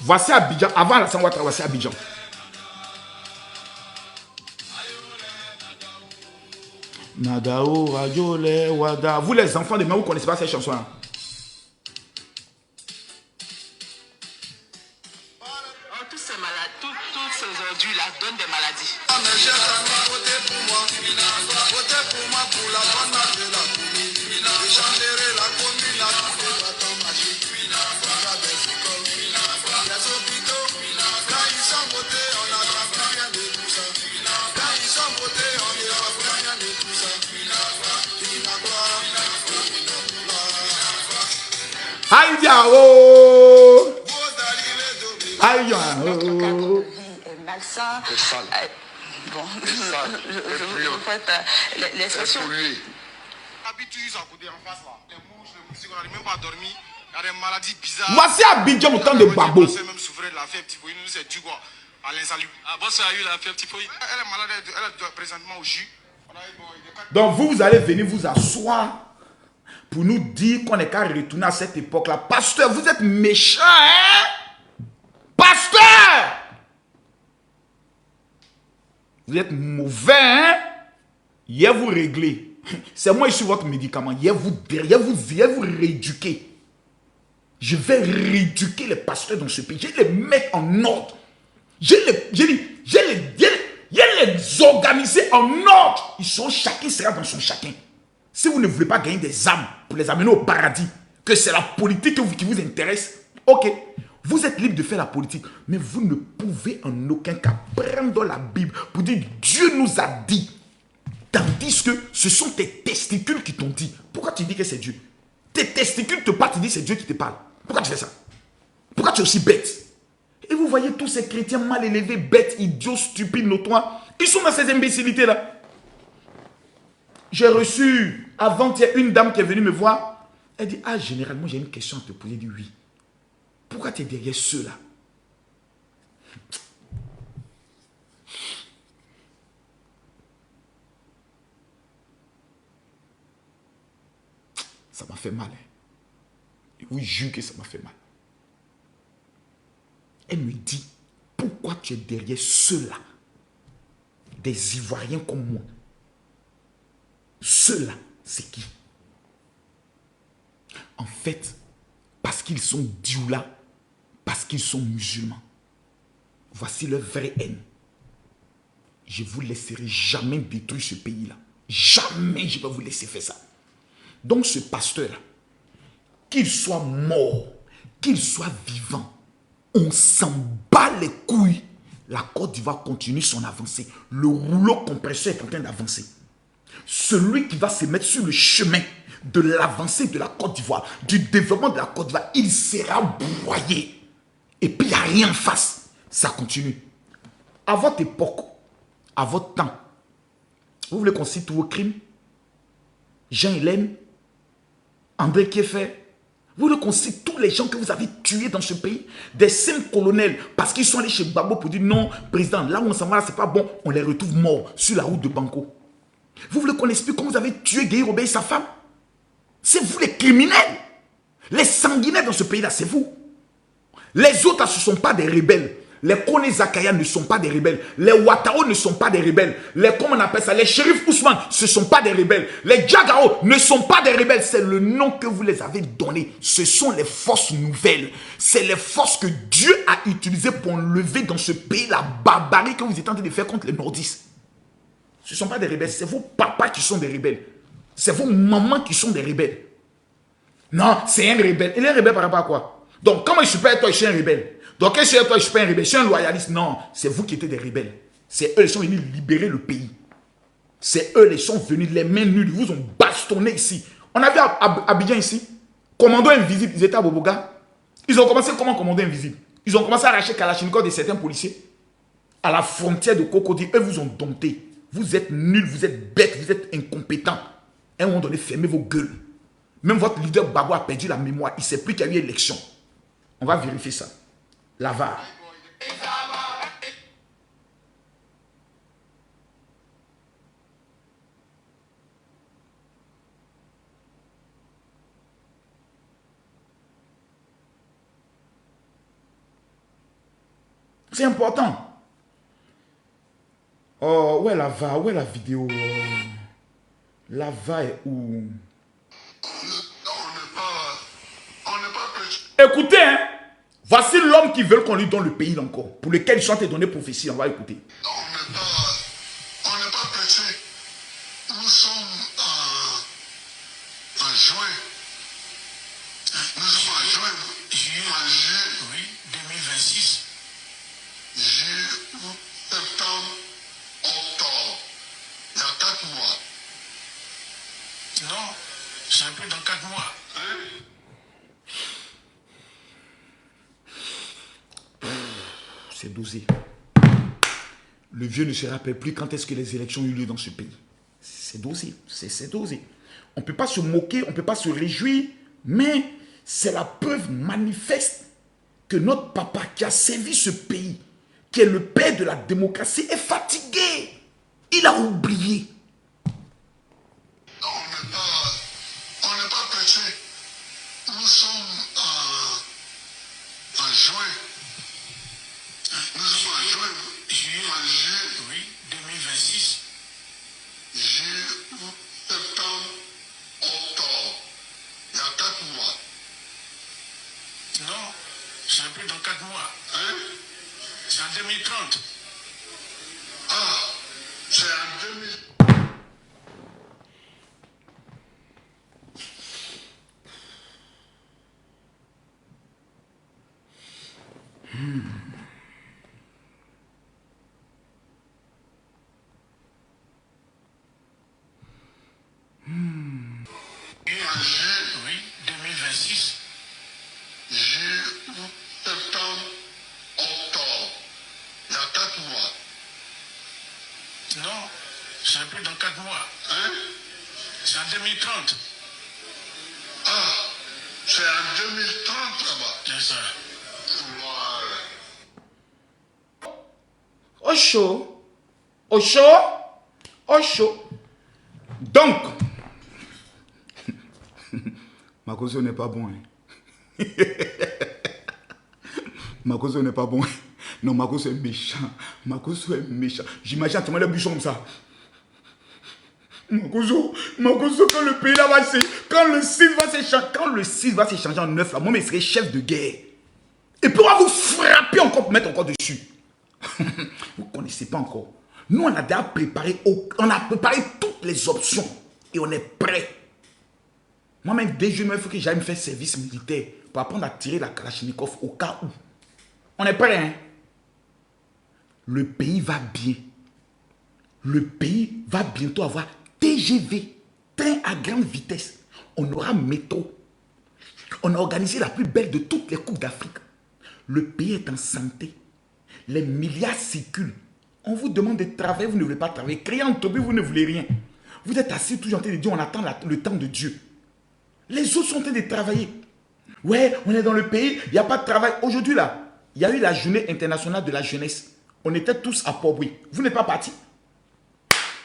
Voici Abidjan avant Alassane Ouattara. Voici Abidjan. Nadao, Radiolé, Wada. Vous les enfants de même, vous ne connaissez pas ces chansons. Hein? Tous ces malades, tous ces ordures-là donnent des maladies. Mes chers amis, votez pour moi. Votez pour moi pour la bonne marche de la commune. Je changerai la commune à tous les bâtons magiques. Il y a des écoles, des hôpitaux. Quand ils sont votés, on n'attend plus rien de tout ça. Quand ils sont votés, on ne voit plus rien de tout ça. Aïe, oh! Aïe, Notre cadre de oh! vie est malsain. Bon, en fait, l'expression... Voici Abidjan au temps de Gbagbo. Donc vous allez venir vous asseoir pour nous dire qu'on n'est qu'à retourner à cette époque-là. Pasteur, vous êtes méchant, hein? Pasteur! Vous êtes mauvais, hein? Hier vous réglez. C'est moi, je suis votre médicament. Hier vous rééduquer. Je vais rééduquer les pasteurs dans ce pays. Je vais les mettre en ordre. Je vais les organiser en ordre. Chacun sera dans son chacun. Si vous ne voulez pas gagner des âmes pour les amener au paradis, que c'est la politique qui vous intéresse, ok. Vous êtes libre de faire la politique, mais vous ne pouvez en aucun cas prendre la Bible pour dire Dieu nous a dit. Tandis que ce sont tes testicules qui t'ont dit. Pourquoi tu dis que c'est Dieu? Tes testicules te parlent, tu dis c'est Dieu qui te parle. Pourquoi tu fais ça? Pourquoi tu es aussi bête? Et vous voyez tous ces chrétiens mal élevés, bêtes, idiots, stupides, notoires, ils sont dans ces imbécilités-là. J'ai reçu, avant-hier, une dame qui est venue me voir. Elle dit, ah, généralement, j'ai une question à te poser. Elle dit, oui. Pourquoi tu es derrière ceux-là? Ça m'a fait mal. Hein. Et oui, je jure que ça m'a fait mal. Elle me dit, pourquoi tu es derrière ceux-là? Des Ivoiriens comme moi. Ceux-là, c'est qui? En fait, parce qu'ils sont dioula, parce qu'ils sont musulmans. Voici leur vraie haine. Je ne vous laisserai jamais détruire ce pays-là. Jamais je vais vous laisser faire ça. Donc ce pasteur-là, qu'il soit mort, qu'il soit vivant, on s'en bat les couilles. La Côte d'Ivoire continue son avancée. Le rouleau compresseur est en train d'avancer. Celui qui va se mettre sur le chemin de l'avancée de la Côte d'Ivoire, du développement de la Côte d'Ivoire, il sera broyé. Et puis il n'y a rien en face. Ça continue. À votre époque, à votre temps, vous voulez qu'on cite tous vos crimes? Jean Hélène, André Kieffer. Vous voulez qu'on cite tous les gens que vous avez tués dans ce pays? Des 5 colonels, parce qu'ils sont allés chez Gbagbo pour dire non, président, là où on s'en va, c'est pas bon, on les retrouve morts sur la route de Banco. Vous voulez qu'on explique comment vous avez tué Guy Robert et sa femme? C'est vous les criminels. Les sanguinaires dans ce pays-là, c'est vous. Les autres, ce ne sont pas des rebelles. Les Kone Zakaya ne sont pas des rebelles. Les Ouattao ne sont pas des rebelles. Les, comment on appelle ça, les shérifs Ousmane, ce ne sont pas des rebelles. Les Djagao ne sont pas des rebelles. C'est le nom que vous les avez donné. Ce sont les forces nouvelles. C'est les forces que Dieu a utilisées pour enlever dans ce pays la barbarie que vous êtes en train de faire contre les nordistes. Ce ne sont pas des rebelles. C'est vos papas qui sont des rebelles. C'est vos mamans qui sont des rebelles. Non, c'est un rebelle. Il est un rebelle par rapport à quoi? Donc, comment je suis pas toi, je suis un rebelle? Donc, qu'est-ce que toi, je suis pas un rebelle? Je suis un loyaliste? Non, c'est vous qui êtes des rebelles. C'est eux qui sont venus libérer le pays. C'est eux qui sont venus les mains nues. Ils vous ont bastonné ici. On a vu Abidjan ici. Commando invisible, ils étaient à Boboga. Ils ont commencé comment commander invisible? Ils ont commencé à arracher Kalachnikov de certains policiers. À la frontière de Cocody, eux vous ont dompté. Vous êtes nuls, vous êtes bêtes, vous êtes incompétents. À un moment donné, fermez vos gueules. Même votre leader Babo a perdu la mémoire. Il ne sait plus qu'il y a eu élection. On va vérifier ça. La VAR. C'est important. Oh, où est la VAR? Où est la vidéo? La VAR est où? Écoutez, hein, voici l'homme qui veut qu'on lui donne le pays encore, pour lequel ils sont donné prophétie. On va écouter. Non, on n'est pas prêché. Nous sommes en juin. Nous sommes en juin, oui, 2026. Juillet, août, septembre, octobre. Il y a 4 mois. Non, c'est un peu dans 4 mois. Hein? C'est dosé. Le vieux ne se rappelle plus quand est-ce que les élections ont eu lieu dans ce pays. C'est dosé. C'est dosé. On ne peut pas se moquer, on ne peut pas se réjouir, mais c'est la preuve manifeste que notre papa qui a servi ce pays, qui est le père de la démocratie, est fatigué. Il a oublié. Non, on n'est pas prêché. Nous sommes en juin. Nous sommes en juillet, oui, 2026. Juillet, août, septembre, octobre. Il y a 4 mois. Non, c'est un peu dans 4 mois. Hein? C'est en 2030. Ah, c'est en 2030. Oui, 2026. Juillet, août, septembre, octobre. Il y a 4 mois. Non, c'est un peu dans 4 mois. Hein? C'est en 2030. Ah, c'est en 2030 là-bas. C'est ça. Voilà. Au chaud. Au chaud. Au chaud. Donc, Makoso n'est pas bon. Hein. Makoso n'est pas bon. Non, Makoso est méchant. Makoso est méchant. J'imagine comment les bouchons comme ça. Makoso, quand le pays là va se... Quand le 6 va s'échanger en 9, là, moi, je serai chef de guerre. Et puis on va vous frapper encore pour mettre encore dessus. Vous ne connaissez pas encore. Nous, on a déjà préparé, on a préparé toutes les options. Et on est prêt. Moi-même, dès juin, il faut que j'aille me faire service militaire pour apprendre à tirer la Kalachnikov au cas où. On est prêt, hein? Le pays va bien. Le pays va bientôt avoir TGV, train à grande vitesse. On aura métro. On a organisé la plus belle de toutes les coupes d'Afrique. Le pays est en santé. Les milliards circulent. On vous demande de travailler, vous ne voulez pas travailler. Créer une entreprise, vous ne voulez rien. Vous êtes assis toujours en train de dire on attend le temps de Dieu. Les autres sont en train de travailler. Ouais, on est dans le pays, il n'y a pas de travail. Aujourd'hui, là, il y a eu la journée internationale de la jeunesse. On était tous à Port-Bouilly. Vous n'êtes pas partis?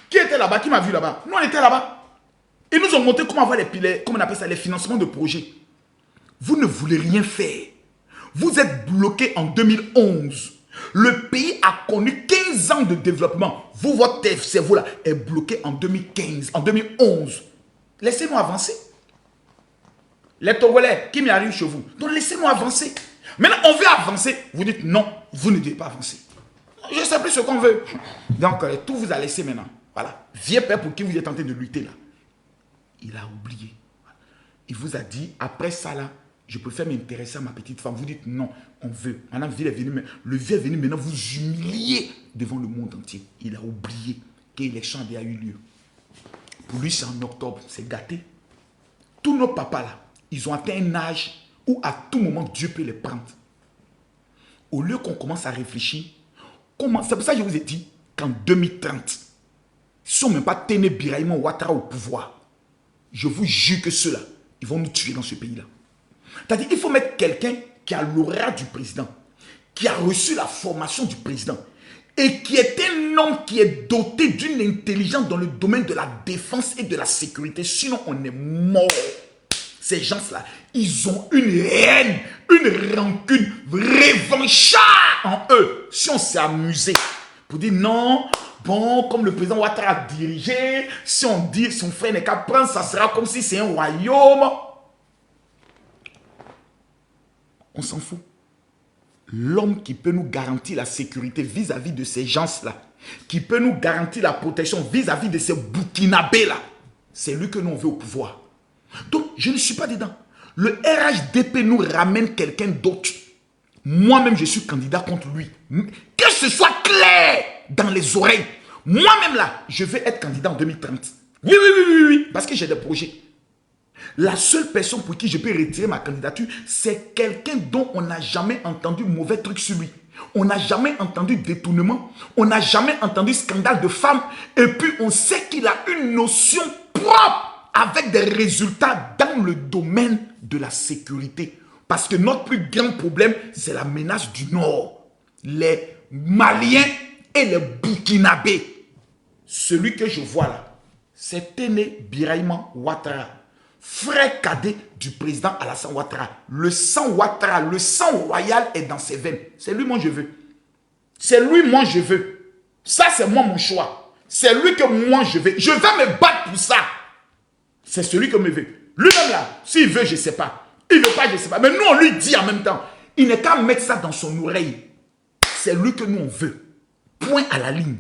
Qui était là-bas? Qui m'a vu là-bas? Nous, on était là-bas. Ils nous ont montré comment avoir comment on appelle ça, les financements de projets. Vous ne voulez rien faire. Vous êtes bloqué en 2011. Le pays a connu 15 ans de développement. Vous, votre cerveau là est bloqué en 2015, en 2011. Laissez-nous avancer. Les Togolais, qui m'arrivent chez vous? Donc laissez-nous avancer. Maintenant, on veut avancer. Vous dites non, vous ne devez pas avancer. Je sais plus ce qu'on veut. Donc, tout vous a laissé maintenant. Voilà. Vieux père pour qui vous êtes en train de lutter là. Il a oublié. Il vous a dit, après ça là, je préfère m'intéresser à ma petite femme. Vous dites non, on veut. Maintenant, le vieux est venu maintenant vous humilier devant le monde entier. Il a oublié que l'élection avait eu lieu. Pour lui, c'est en octobre. C'est gâté. Tous nos papas là, ils ont atteint un âge où à tout moment, Dieu peut les prendre. Au lieu qu'on commence à réfléchir, c'est pour ça que je vous ai dit qu'en 2030, si on ne met pas Téné Birahima Ouattara au pouvoir, je vous jure que ceux-là, ils vont nous tuer dans ce pays-là. C'est-à-dire qu'il faut mettre quelqu'un qui a l'aura du président, qui a reçu la formation du président, et qui est un homme qui est doté d'une intelligence dans le domaine de la défense et de la sécurité. Sinon, on est mort. Ces gens-là, ils ont une haine, une rancune revancharde en eux. Si on s'est amusé pour dire non, bon, comme le président Ouattara a dirigé, si on dit son frère n'est qu'à prendre, ça sera comme si c'est un royaume. On s'en fout. L'homme qui peut nous garantir la sécurité vis-à-vis de ces gens-là, qui peut nous garantir la protection vis-à-vis de ces Burkinabés-là, c'est lui que nous on veut au pouvoir. Donc, je ne suis pas dedans. Le RHDP nous ramène quelqu'un d'autre. Moi-même, je suis candidat contre lui. Que ce soit clair dans les oreilles. Moi-même, là, je vais être candidat en 2030. Oui, parce que j'ai des projets. La seule personne pour qui je peux retirer ma candidature, c'est quelqu'un dont on n'a jamais entendu mauvais truc sur lui. On n'a jamais entendu détournement. On n'a jamais entendu scandale de femmes. Et puis, on sait qu'il a une notion propre avec des résultats dans le domaine de la sécurité. Parce que notre plus grand problème, c'est la menace du Nord. Les Maliens et les Burkinabés. Celui que je vois là, c'est Téné Birahima Ouattara, frère cadet du président Alassane Ouattara. Le sang Ouattara, le sang royal est dans ses veines. C'est lui, moi, je veux. C'est lui, moi, je veux. Ça, c'est moi, mon choix. C'est lui que moi, je veux. Je vais me battre pour ça. C'est celui que me veut. Lui-même là, s'il veut, je ne sais pas. Il ne veut pas, je ne sais pas. Mais nous, on lui dit en même temps. Il n'est qu'à mettre ça dans son oreille. C'est lui que nous, on veut. Point à la ligne.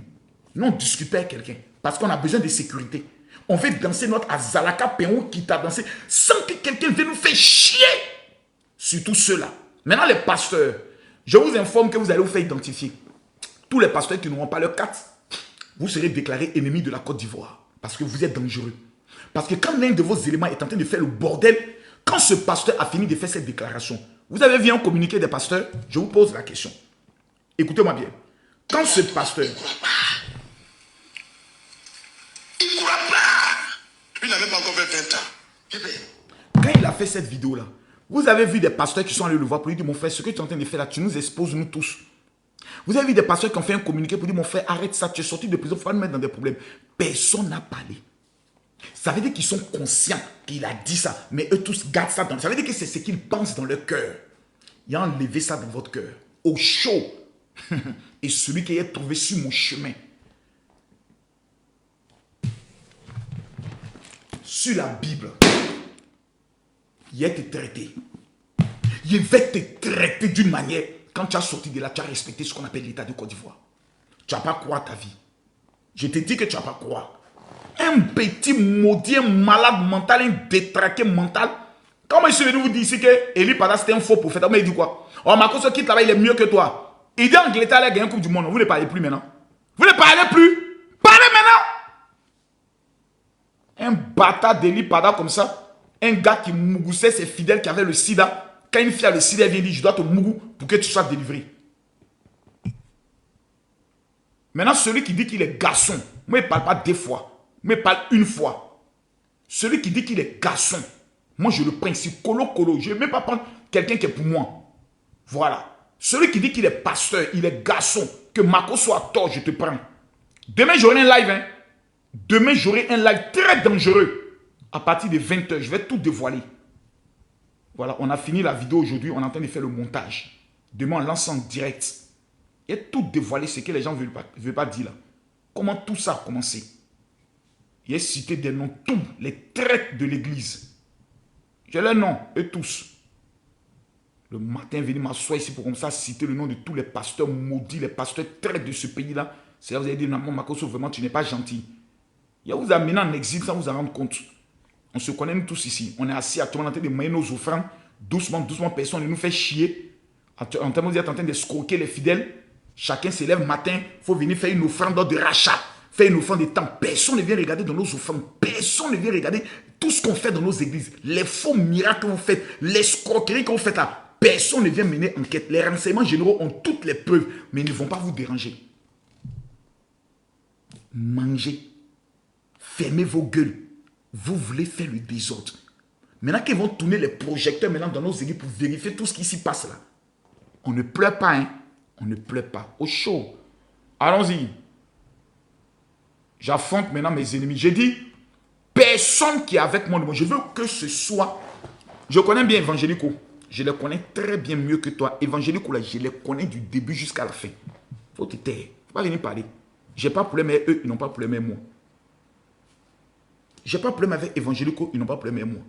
Nous, on discute avec quelqu'un. Parce qu'on a besoin de sécurité. On veut danser notre Azalaka Péon qui t'a dansé sans que quelqu'un vienne nous faire chier. Surtout ceux-là. Maintenant, les pasteurs. Je vous informe que vous allez vous faire identifier. Tous les pasteurs qui n'auront pas leur carte, vous serez déclarés ennemis de la Côte d'Ivoire. Parce que vous êtes dangereux. Parce que quand l'un de vos éléments est en train de faire le bordel, quand ce pasteur a fini de faire cette déclaration, vous avez vu un communiqué des pasteurs? Je vous pose la question. Écoutez-moi bien. Quand ce pasteur... Il ne croit pas. Il n'a même pas encore fait 20 ans. Quand il a fait cette vidéo-là, vous avez vu des pasteurs qui sont allés le voir pour lui dire, mon frère, ce que tu es en train de faire là, tu nous exposes, nous tous. Vous avez vu des pasteurs qui ont fait un communiqué pour dire, mon frère, arrête ça, tu es sorti de prison, il faut pas nous mettre dans des problèmes. Personne n'a parlé. Ça veut dire qu'ils sont conscients qu'il a dit ça, mais eux tous gardent ça dans... Ça veut dire que c'est ce qu'ils pensent dans leur cœur. Il a enlevé ça dans votre cœur, au chaud. Et celui qui est trouvé sur mon chemin, sur la Bible, il est traité. Il va te traiter d'une manière. Quand tu as sorti de là, tu as respecté ce qu'on appelle l'état de Côte d'Ivoire. Tu n'as pas croire ta vie. Je te dis que tu n'as pas croire. Un petit maudit, un malade mental, un détraqué mental. Comment je suis venu vous dire ici que Eli Pada c'était un faux prophète? Mais il dit quoi? Oh, Marcos quitte là-bas, il est mieux que toi. Il dit Angleterre, il a gagné une Coupe du Monde. Vous ne parlez plus maintenant. Vous ne parlez plus. Parlez maintenant. Un bâtard d'Eli Pada comme ça. Un gars qui mougoussait ses fidèles qui avaient le sida. Quand une fille a le sida, elle vient dire je dois te mougou pour que tu sois délivré. Maintenant, celui qui dit qu'il est garçon, moi, il ne parle pas deux fois. Mais il parle une fois. Celui qui dit qu'il est garçon, Moi, je le prends ici, colo. Je ne vais même pas prendre quelqu'un qui est pour moi. Voilà. Celui qui dit qu'il est pasteur, il est garçon, que Marco soit tort, je te prends. Demain, j'aurai un live. Hein. Demain, j'aurai un live très dangereux. À partir de 20 h, je vais tout dévoiler. Voilà, on a fini la vidéo aujourd'hui, on est en train de faire le montage. Demain, on lance en direct. Et tout dévoiler ce que les gens ne veulent pas dire là. Comment tout ça a commencé. Il a cité des noms, tous les traîtres de l'église. J'ai les noms, eux tous. Le matin, venir m'asseoir ici pour comme ça citer le nom de tous les pasteurs maudits, les pasteurs traîtres de ce pays-là. C'est là que vous allez dire, non, Makosso, vraiment, tu n'es pas gentil. Il vous a amené en exil sans vous en rendre compte. On se connaît nous tous ici. On est assis à tout le monde en train de mailler nos offrandes. Doucement, personne ne nous fait chier. En termes de dire, en train de escroquer les fidèles. Chacun se lève matin, il faut venir faire une offrande de rachat, faire une offrande de temps. Personne ne vient regarder dans nos offrandes. Personne ne vient regarder tout ce qu'on fait dans nos églises. Les faux miracles que vous faites, l'escroquerie que vous faites là. Personne ne vient mener enquête. Les renseignements généraux ont toutes les preuves, mais ils ne vont pas vous déranger. Mangez. Fermez vos gueules. Vous voulez faire le désordre. Maintenant qu'ils vont tourner les projecteurs maintenant dans nos églises pour vérifier tout ce qui s'y passe là. On ne pleure pas, hein. On ne pleure pas. Au chaud. Allons-y. J'affronte maintenant mes ennemis. J'ai dit, personne qui est avec moi, je veux que ce soit... Je connais bien Evangélico. Je les connais très bien mieux que toi. Evangélico, là, je les connais du début jusqu'à la fin. Faut te taire. Faut pas venir parler. J'ai pas de problème avec eux, ils n'ont pas de problème avec moi. J'ai pas de problème avec Evangélico, ils n'ont pas de problème avec moi.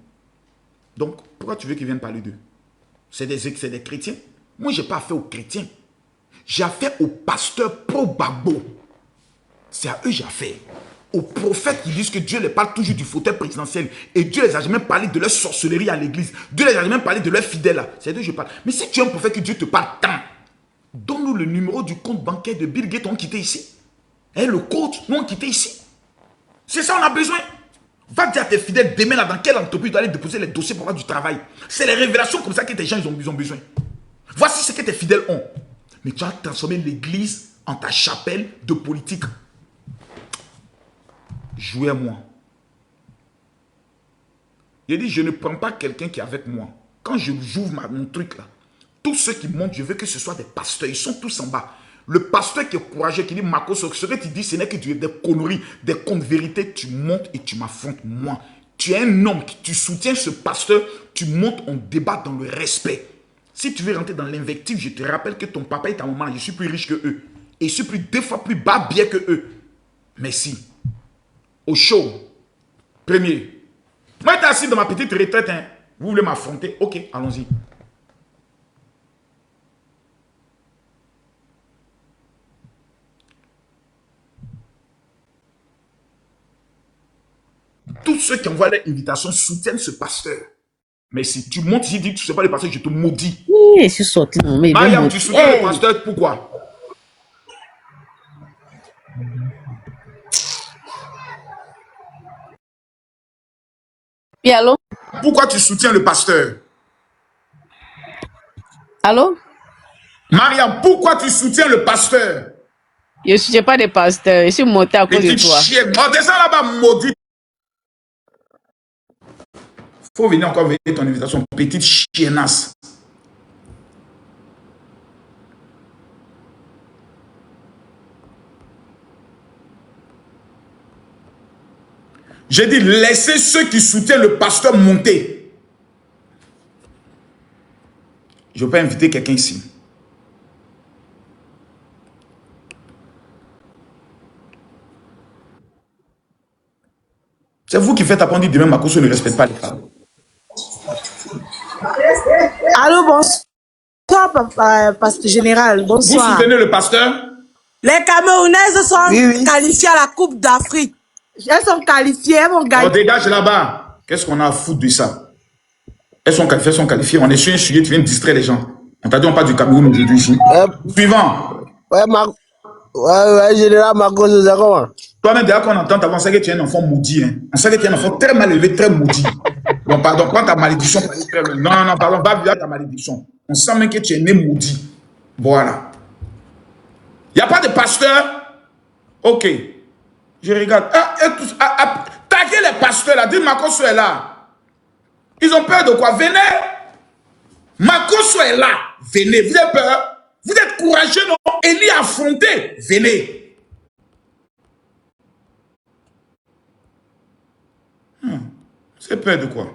Donc, pourquoi tu veux qu'ils viennent parler d'eux? C'est des chrétiens. Moi, je n'ai pas affaire aux chrétiens. J'ai affaire aux pasteurs pro-Gbagbo. C'est à eux que j'ai affaire. Aux prophètes qui disent que Dieu les parle toujours du fauteuil présidentiel. Et Dieu les a jamais parlé de leur sorcellerie à l'église. Dieu les a jamais parlé de leurs fidèles là. C'est à eux que je parle. Mais si tu es un prophète que Dieu te parle tant, donne-nous le numéro du compte bancaire de Bill Gates, on quitté ici. Et le code, nous on quitté ici. C'est ça on a besoin. Va dire à tes fidèles demain là, dans quelle entreprise tu dois aller déposer les dossiers pour avoir du travail. C'est les révélations comme ça que tes gens ils ont besoin. Voici ce que tes fidèles ont. Mais tu as transformé l'église en ta chapelle de politique. Jouez à moi. Il dit, je ne prends pas quelqu'un qui est avec moi. Quand je j'ouvre mon truc là, tous ceux qui montent, je veux que ce soit des pasteurs. Ils sont tous en bas. Le pasteur qui est courageux, qui dit, Marco, ce que tu dis, ce n'est que des conneries, des contes vérités. Tu montes et tu m'affrontes, moi. Tu es un homme, tu soutiens ce pasteur, tu montes, on débat dans le respect. Si tu veux rentrer dans l'invective, je te rappelle que ton papa et ta maman, je suis plus riche que eux. Et je suis deux fois plus bas bien que eux. Merci. Au show. Premier. Moi, j'étais assis dans ma petite retraite. Hein. Vous voulez m'affronter? Ok, allons-y. Tous ceux qui envoient l'invitation soutiennent ce pasteur. Mais si tu montes ici, dis que tu ne sais pas le pasteur, je te maudis. Je suis sorti. Mariam, tu soutiens le pasteur, pourquoi? Oui, allô? Pourquoi tu soutiens le pasteur? Allô? Mariam, pourquoi tu soutiens le pasteur? Je ne soutiens pas des pasteurs. Je suis monté à cause de toi. Chienne. Oh, descends là-bas, maudit. Faut venir encore veiller ton invitation, petite chiennasse. J'ai dit, laissez ceux qui soutiennent le pasteur monter. Je ne veux pas inviter quelqu'un ici. C'est vous qui faites apprendre demain, Makosso ne respecte pas les femmes. Allô, bonsoir, pasteur général. Bonsoir. Vous soutenez le pasteur? Les Camerounaises sont qualifiées à la Coupe d'Afrique. Elles sont qualifiées, elles vont gagner. On dégage là-bas. Qu'est-ce qu'on a à foutre de ça? Elles sont qualifiées, On est sur un sujet, tu viens de distraire les gens. On t'a dit on parle du Cameroun aujourd'hui ici. Suivant. Ouais, général Marco, c'est comment? Toi-même, déjà qu'on entend, on sait que tu es un enfant maudit. Hein. On sait que tu es un enfant très mal élevé, très maudit. Donc, pardon, prends ta malédiction. Non, pardon, va via ta malédiction. On sent même que tu es né maudit. Voilà. Il n'y a pas de pasteur? Ok. Je regarde. Taguez les pasteurs là. Dis Marco est là. Ils ont peur de quoi? Venez. Makoso est là. Venez. Vous avez peur? Vous êtes courageux, non? Élie affronté. Venez. C'est peur de quoi?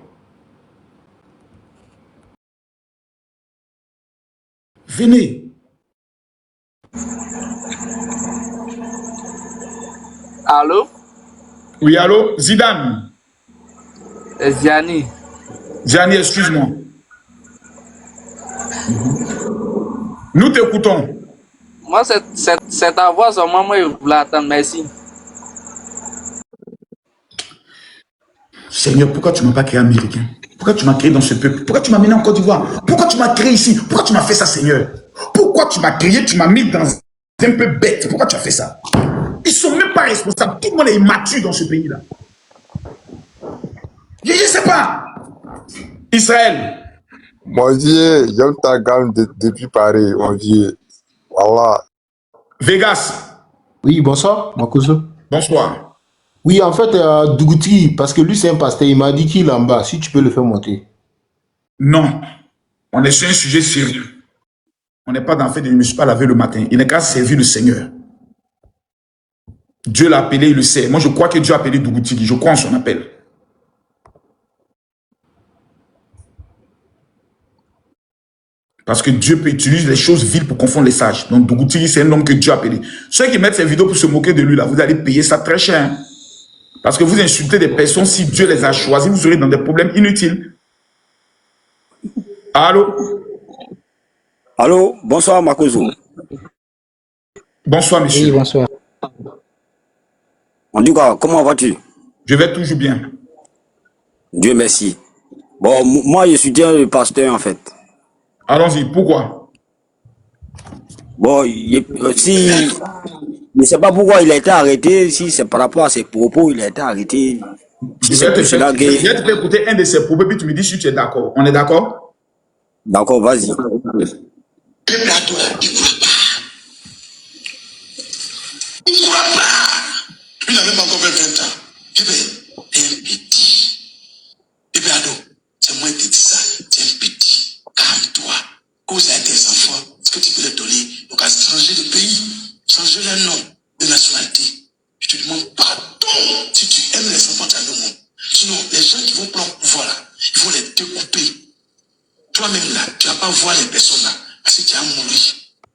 Venez. Allô? Oui, allô? Zidane. Ziani. Ziani, excuse-moi. Nous t'écoutons. Moi, c'est ta voix seulement, moi, je voulais attendre. Merci. Seigneur, pourquoi tu ne m'as pas créé américain? Pourquoi tu m'as créé dans ce peuple? Pourquoi tu m'as mis en Côte d'Ivoire? Pourquoi tu m'as créé ici? Pourquoi tu m'as fait ça, Seigneur? Pourquoi tu m'as créé, tu m'as mis dans un peu bête? Pourquoi tu as fait ça? Ils ne sont même pas responsables. Tout le monde est immature dans ce pays-là. Je ne sais pas. Israël. Mon vieux, j'aime ta gamme depuis Paris, mon vieux. Voilà. Vegas. Oui, bonsoir, Makoso. Bonsoir. Oui, en fait, Dougouti, parce que lui, c'est un pasteur, il m'a dit qu'il est en bas, si tu peux le faire monter. Non. On est sur un sujet sérieux. On n'est pas dans le fait de ne me suis pas lavé le matin. Il n'est qu'à servir le Seigneur. Dieu l'a appelé, il le sait. Moi, je crois que Dieu a appelé Dougouti. Je crois en son appel. Parce que Dieu peut utiliser les choses viles pour confondre les sages. Donc, Dougouti, c'est un homme que Dieu a appelé. Ceux qui mettent ces vidéos pour se moquer de lui, là, vous allez payer ça très cher. Hein? Parce que vous insultez des personnes, si Dieu les a choisis, vous serez dans des problèmes inutiles. Allô? Allô, bonsoir Makoso. Bonsoir, monsieur. Oui, bonsoir. En tout cas, comment vas-tu? Je vais toujours bien. Dieu merci. Bon, moi, je soutiens le pasteur, en fait. Allons-y, pourquoi? Bon, si... Je ne sais pas pourquoi il a été arrêté, si c'est par rapport à ses propos, il a été arrêté. Si je vais te faire écouter un de ses propos, puis tu me dis si tu es d'accord. On est d'accord? D'accord, vas-y. Il ne croit pas. Il n'a même pas encore fait 20 ans. Eh bien, un petit. Eh bien, Ado, c'est moi qui te dis ça. C'est un petit. Calme-toi. Cause à tes enfants. Ce que tu peux leur donner. Donc, à changer de pays, changer leur nom, de nationalité. Je te demande pardon. Si tu aimes les enfants, tu as le monde. Sinon, les gens qui vont prendre le pouvoir là, ils vont les découper. Toi-même là, tu ne vas pas voir les personnes là. Parce que tu as mouru.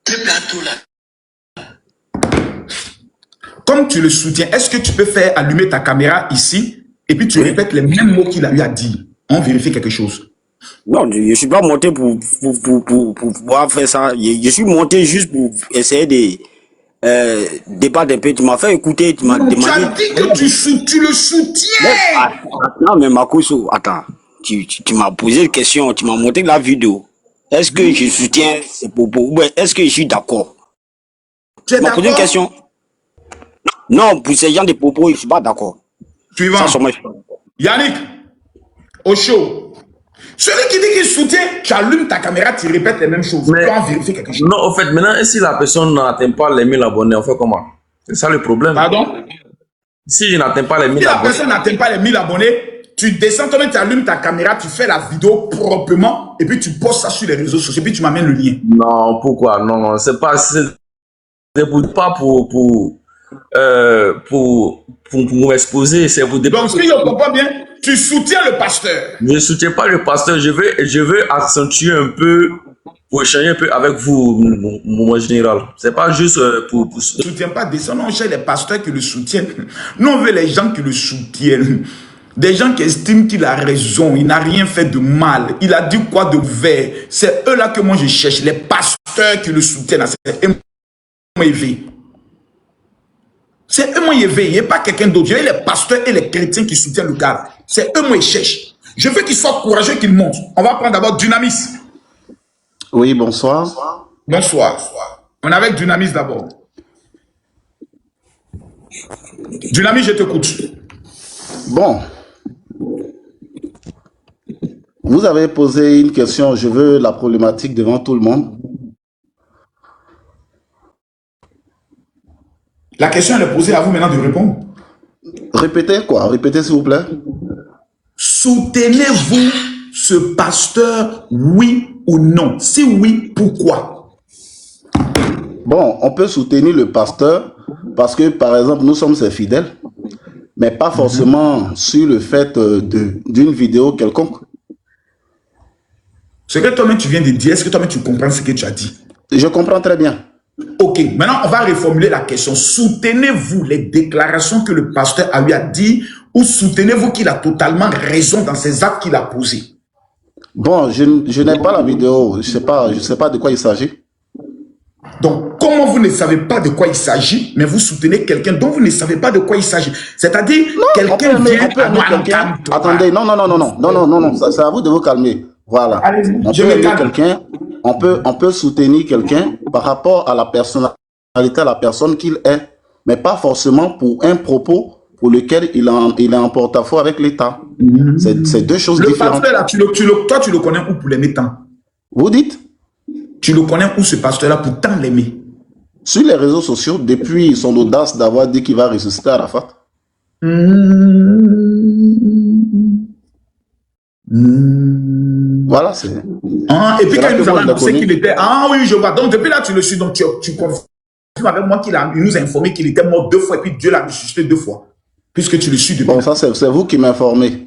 Les plateaux là. Comme tu le soutiens, est-ce que tu peux faire allumer ta caméra ici et puis tu répètes les mêmes mots qu'il a eu à dire? On vérifie quelque chose. Non, je ne suis pas monté pour pouvoir faire ça. Je suis monté juste pour essayer de débattre un peu. Tu m'as fait écouter, tu m'as demandé... Tu as dit que tu le soutiens. Non, mais Makoso, attends. Tu m'as posé une question, tu m'as montré la vidéo. Est-ce que je soutiens ces propos? Ou est-ce que je suis d'accord? Tu m'as posé une question. Non, pour ces gens de propos, je ne suis pas d'accord. Suivant. Yannick, au show. Celui qui dit qu'il soutient, tu allumes ta caméra, tu répètes les mêmes choses. Mais, tu en vérifier quelque chose. Non, en fait, maintenant, si la personne n'atteint pas les 1000 abonnés, on fait comment? C'est ça le problème. Pardon? Si je n'atteins pas les 1000 abonnés. Si la personne n'atteint pas les 1000 abonnés, tu descends toi-même, tu allumes ta caméra, tu fais la vidéo proprement et puis tu postes ça sur les réseaux sociaux et puis tu m'amènes le lien. Non, pourquoi? Non, non, c'est pas... C'est pas pour m'exposer, c'est pour... Donc, si je comprends bien, tu soutiens le pasteur. Je ne soutiens pas le pasteur, je veux accentuer un peu, pour échanger un peu avec vous, mon général. C'est pas juste pour... Je ne soutiens pas des gens, non, chez les pasteurs qui le soutiennent. Nous, on veut les gens qui le soutiennent. Des gens qui estiment qu'il a raison, il n'a rien fait de mal, il a dit quoi de vrai. C'est eux là que moi je cherche, les pasteurs qui le soutiennent. C'est eux moi éveillé. C'est eux moi éveillé, il n'y a pas quelqu'un d'autre. Je veux les pasteurs et les chrétiens qui soutiennent le gars. C'est eux moi ils cherchent. Je veux qu'ils soient courageux, qu'ils montent. On va prendre d'abord Dynamis. Oui, bonsoir. Bonsoir. On est avec Dynamis d'abord. Dynamis, je t'écoute. Bon. Vous avez posé une question, je veux la problématique devant tout le monde. La question elle est posée à vous maintenant de répondre. Répétez quoi? Répétez s'il vous plaît. Soutenez-vous ce pasteur, oui ou non? Si oui, pourquoi? Bon, on peut soutenir le pasteur parce que, par exemple, nous sommes ses fidèles, mais pas forcément sur le fait d'une vidéo quelconque. Ce que toi-même tu viens de dire, est-ce que toi-même tu comprends ce que tu as dit? Je comprends très bien. Ok, maintenant on va reformuler la question. Soutenez-vous les déclarations que le pasteur a eu à dire ou soutenez-vous qu'il a totalement raison dans ses actes qu'il a posés? Bon, je n'ai pas la vidéo, je sais pas de quoi il s'agit. Donc, comment vous ne savez pas de quoi il s'agit, mais vous soutenez quelqu'un dont vous ne savez pas de quoi il s'agit? C'est-à-dire, quelqu'un vient à quelqu'un. Attendez, non, c'est à vous de vous calmer. Voilà. On peut aider quelqu'un, on peut soutenir quelqu'un par rapport à la personnalité, à la personne qu'il est, mais pas forcément pour un propos pour lequel il est en porte-à-faux avec l'État. C'est deux choses différentes. Le pasteur là, toi tu le connais où pour l'aimer tant? Vous dites? Tu le connais où ce pasteur-là pour tant l'aimer? Sur les réseaux sociaux, depuis son audace d'avoir dit qu'il va ressusciter Arafat. Voilà, c'est... Et puis quand il nous a annoncé qu'il était... Ah oui, je vois. Donc depuis là, tu le suis. Donc tu confirmes avec moi qu'il nous a informé qu'il était mort 2 fois et puis Dieu l'a ressuscité 2 fois. Puisque tu le suis depuis. Bon, ça c'est vous qui m'informez.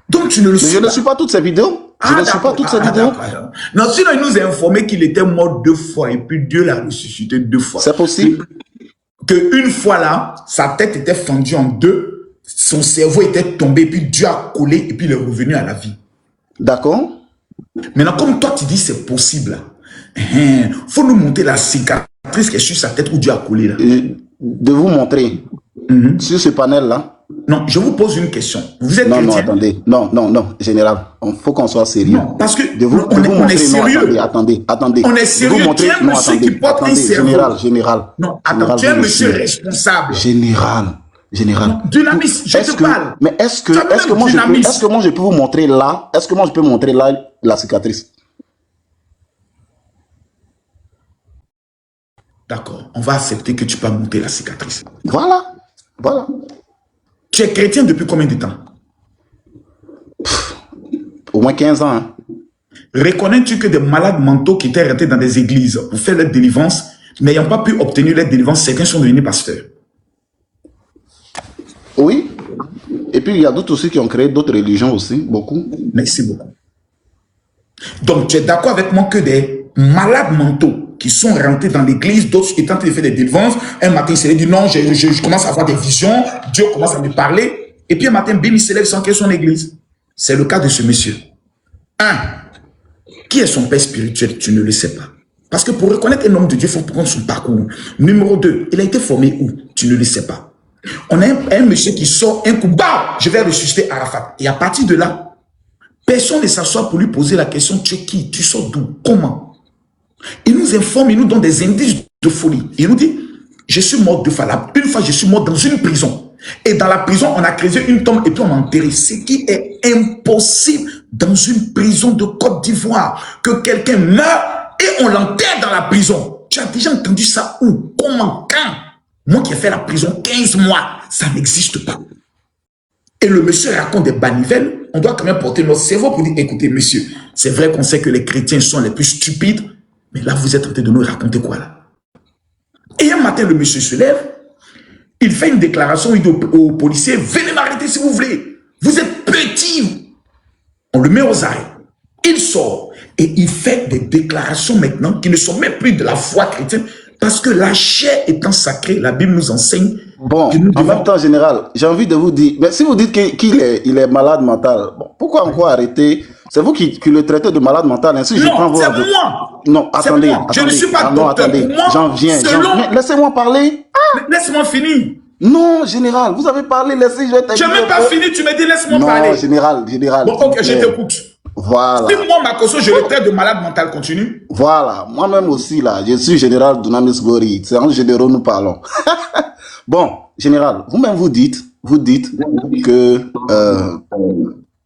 Donc tu ne le suis pas. Je ne suis pas toutes ces vidéos. Je ne suis pas toutes ces vidéos. Non, sinon il nous a informé qu'il était mort 2 fois et puis Dieu l'a ressuscité 2 fois. C'est possible. Qu'une fois là, sa tête était fendue en 2, son cerveau était tombé, puis Dieu a collé et puis il est revenu à la vie. D'accord. Maintenant, comme toi tu dis c'est possible, faut nous montrer la cicatrice qui est sur sa tête où Dieu a collé là. De vous montrer sur ce panel là. Non, je vous pose une question. Vous êtes chrétien? Non, attendez. Non, général. Il faut qu'on soit sérieux. Non, parce que on est sérieux. Non, attendez. On est sérieux. Tu es un monsieur qui porte un cerveau. Général. Non, attends, tu es un monsieur responsable. Général. Non, dynamisme, je te parle. Mais est-ce que moi je peux vous montrer là? Est-ce que moi je peux montrer là la cicatrice? D'accord, on va accepter que tu peux monter la cicatrice. Voilà. Tu es chrétien depuis combien de temps? Au moins 15 ans. Hein. Reconnais-tu que des malades mentaux qui étaient restés dans des églises pour faire leur délivrance, n'ayant pas pu obtenir leur délivrance, certains sont devenus pasteurs? Oui. Et puis il y a d'autres aussi qui ont créé d'autres religions aussi, beaucoup. Merci beaucoup. Donc tu es d'accord avec moi que des malades mentaux qui sont rentrés dans l'église, d'autres qui tentent de faire des délivrances, un matin il s'est dit non, je commence à avoir des visions, Dieu commence à me parler, et puis un matin, bim, il se lève sans qu'il y ait son église. C'est le cas de ce monsieur. 1. Qui est son père spirituel? Tu ne le sais pas. Parce que pour reconnaître un homme de Dieu, il faut prendre son parcours. Numéro 2, il a été formé où? Tu ne le sais pas. On a un monsieur qui sort un coup, bah, je vais ressusciter Arafat. Et à partir de là, personne ne s'assoit pour lui poser la question, tu es qui? Tu sors d'où? Comment? Il nous informe, il nous donne des indices de folie. Il nous dit, je suis mort 2 fois là. Une fois, je suis mort dans une prison. Et dans la prison, on a creusé une tombe et puis on m'a enterré. Ce qui est impossible dans une prison de Côte d'Ivoire. Que quelqu'un meure et on l'enterre dans la prison. Tu as déjà entendu ça où? Comment? Quand? Moi qui ai fait la prison 15 mois, ça n'existe pas. Et le monsieur raconte des banivelles. On doit quand même porter notre cerveau pour dire, écoutez monsieur, c'est vrai qu'on sait que les chrétiens sont les plus stupides. Mais là, vous êtes en train de nous raconter quoi là? Et un matin, le monsieur se lève, il fait une déclaration, il dit aux policiers, venez m'arrêter si vous voulez. Vous êtes petit. On le met aux arrêts. Il sort et il fait des déclarations maintenant qui ne sont même plus de la foi chrétienne parce que la chair étant sacrée, la Bible nous enseigne. Bon, en même temps, général, j'ai envie de vous dire, mais si vous dites qu'il est malade mental, bon, pourquoi encore arrêter? C'est vous qui le traitez de malade mental. Ainsi, non, c'est moi. Non, attendez. Je ne suis pas docteur. Attendez, j'en viens. Laissez-moi parler. Laisse-moi finir. Non, général, vous avez parlé, laissez, je vais t'expliquer. Je n'ai même pas fini, tu me dis laisse-moi parler. Non, général. Bon, ok, je t'écoute. Voilà. Si moi, Makoso, je le traite de malade mental, continue. Voilà, moi-même aussi, là, je suis général Dunamis Gori. C'est en généraux, nous parlons. Bon, général, vous-même, vous dites que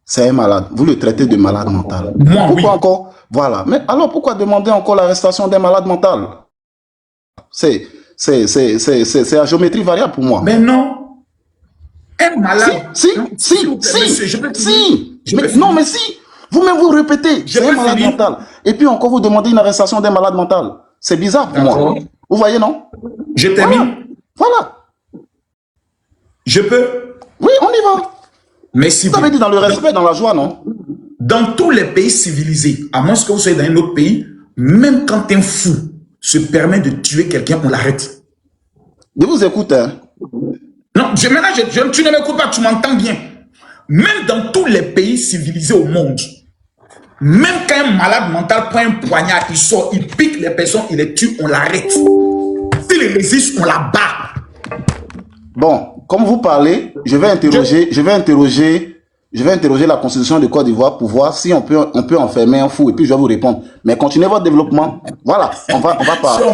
c'est un malade. Vous le traitez de malade mental. Moi, pourquoi encore? Voilà. Mais alors, pourquoi demander encore l'arrestation d'un malade mental? C'est à géométrie variable pour moi. Mais non. Un malade. Si. Non, mais si, vous-même vous répétez, c'est un malade mental. Et puis encore vous demandez une arrestation d'un malade mental. C'est bizarre pour moi. Vous voyez, non? Je termine. Voilà. Je peux? Oui, on y va. Merci. Vous avez dit dans le respect, dans la joie, non? Dans tous les pays civilisés, à moins que vous soyez dans un autre pays, même quand un fou se permet de tuer quelqu'un, on l'arrête. Je vous écoute, hein. Non, tu ne m'écoutes pas, tu m'entends bien. Même dans tous les pays civilisés au monde, même quand un malade mental prend un poignard, il sort, il pique les personnes, il les tue, on l'arrête. S'il résiste, on la bat. Bon, comme vous parlez, je vais interroger la Constitution de Côte d'Ivoire pour voir si on peut enfermer un fou et puis je vais vous répondre. Mais continuez votre développement. Voilà, on va parler.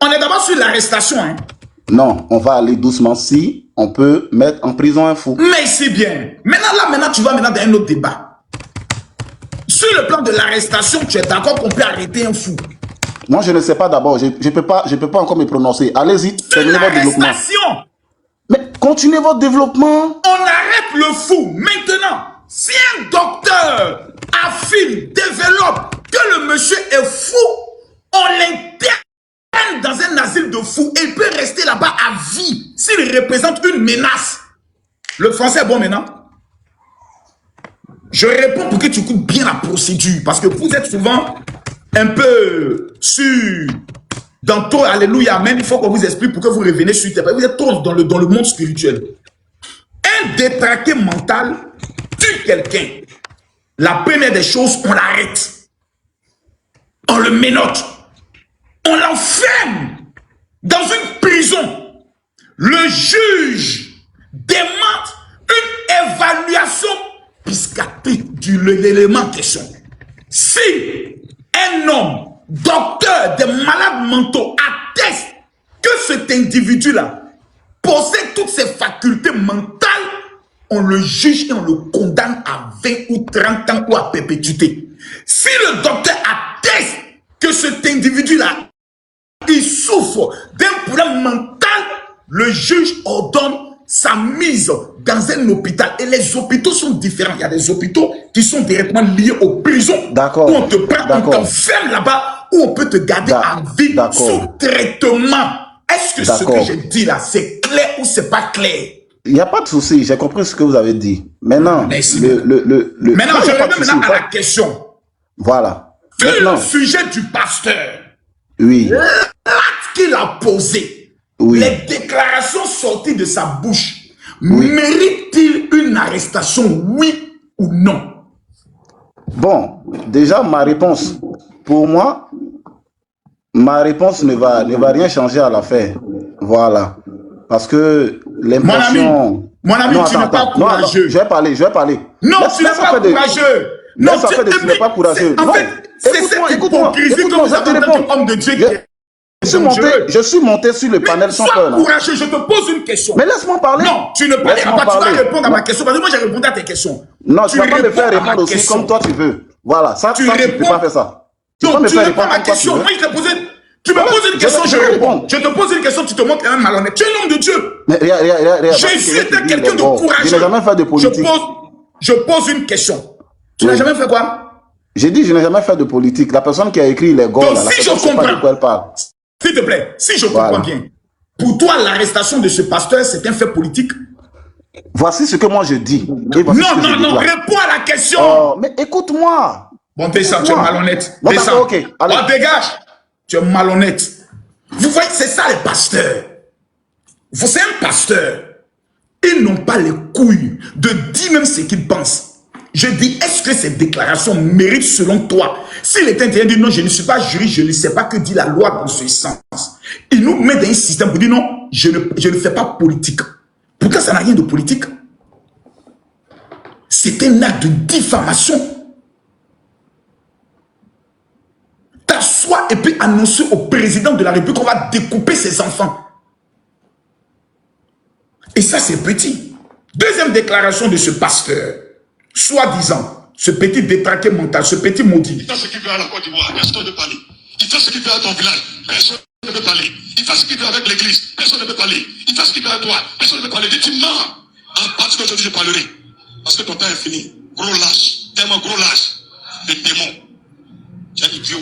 On est d'abord sur l'arrestation, hein. Non, on va aller doucement si on peut mettre en prison un fou. Mais c'est bien. Maintenant, tu vas dans un autre débat. Sur le plan de l'arrestation, tu es d'accord qu'on peut arrêter un fou? Moi, je ne sais pas d'abord. Je ne peux pas encore me prononcer. Allez-y, terminez votre développement. Mais continuez votre développement. On arrête le fou. Maintenant, si un docteur affirme, développe que le monsieur est fou, on l'interne dans un asile de fous et il peut rester là-bas à vie s'il représente une menace. Le français est bon maintenant? Je réponds pour que tu écoutes bien la procédure parce que vous êtes souvent un peu dans ton alléluia, amen. Il faut qu'on vous explique pour que vous reveniez sur terre. Vous êtes trop dans le monde spirituel. Un détraqué mental tue quelqu'un. La première des choses, on l'arrête. On le ménote. On l'enferme dans une prison. Le juge demande une évaluation psychiatrique de l'élément en question. Si un homme, docteur des malades mentaux, atteste que cet individu-là possède toutes ses facultés mentales, on le juge et on le condamne à 20 ou 30 ans ou à perpétuité. Si le docteur atteste que cet individu-là, il souffre d'un problème mental, le juge ordonne sa mise dans un hôpital. Et les hôpitaux sont différents. Il y a des hôpitaux qui sont directement liés aux prisons. D'accord. Où on te prend, on t'enferme là-bas, où on peut te garder à vie sous traitement. Est-ce que ce que j'ai dit là, c'est clair ou c'est pas clair? Il n'y a pas de souci, j'ai compris ce que vous avez dit. Maintenant, maintenant, je reviens maintenant à la question. Voilà. Le sujet du pasteur. Oui. L'acte qu'il a posé, les déclarations sorties de sa bouche, méritent-ils une arrestation, oui ou non? Bon, déjà ma réponse, pour moi, ma réponse ne va rien changer à l'affaire. Voilà. Parce que l'impression... Mon ami, tu n'es pas courageux. Je vais parler. Non, tu n'es pas courageux. Non, tu n'es pas courageux. En fait, c'est cette hypocrisie que vous avez en tant qu'homme de Dieu qui est... Je suis monté sur le panel sans peur. Sois courageux, je te pose une question. Mais laisse-moi parler. Non, tu ne parles pas, tu vas répondre à ma question. Parce que moi, j'ai répondu à tes questions. Non, tu ne vas pas me faire répondre aussi comme toi tu veux. Voilà, ça, tu ne peux pas faire ça. Non, tu réponds à ma question. Moi, je te pose... Tu me poses une question, je réponds. Je te pose une question, tu te montres un malhonnête. Tu es un homme de Dieu. Mais j'ai su être quelqu'un de courageux. Je n'ai jamais fait de politique. Je pose une question. Tu n'as jamais fait quoi? J'ai dit, je n'ai jamais fait de politique. La personne qui a écrit les gars, donc, si je comprends, s'il te plaît, si je comprends bien, pour toi, l'arrestation de ce pasteur, c'est un fait politique? Voici ce que moi je dis. Non, réponds à la question. Mais écoute-moi. Bon, descends, tu es malhonnête. Bon, descends. ok, allez. Oh, dégage. Tu es malhonnête. Vous voyez, c'est ça les pasteurs. C'est un pasteur. Ils n'ont pas les couilles de dire même ce qu'ils pensent. Je dis, est-ce que ces déclarations méritent selon toi? S'il était intérêt de dire non, je ne suis pas juriste, je ne sais pas que dit la loi dans ce sens. Il nous met dans un système pour dire non, je ne fais pas politique. Pourquoi ça n'a rien de politique? C'est un acte de diffamation. T'assois et puis annoncer au président de la République qu'on va découper ses enfants. Et ça, c'est petit. Deuxième déclaration de ce pasteur, soi-disant, ce petit détraqué mental, ce petit maudit. Il fait ce qu'il veut à la Côte d'Ivoire, personne ne peut parler. Il fait ce qu'il veut à ton village, personne ne peut parler. Il fait ce qu'il veut avec l'église, personne ne peut parler. Il fait ce qu'il veut à toi, personne ne peut parler. Dis, tu mens. En parce que je dis, je parlerai. Parce que ton temps est fini. Gros lâche. Tellement gros lâche. Le démon. Tu es un idiot.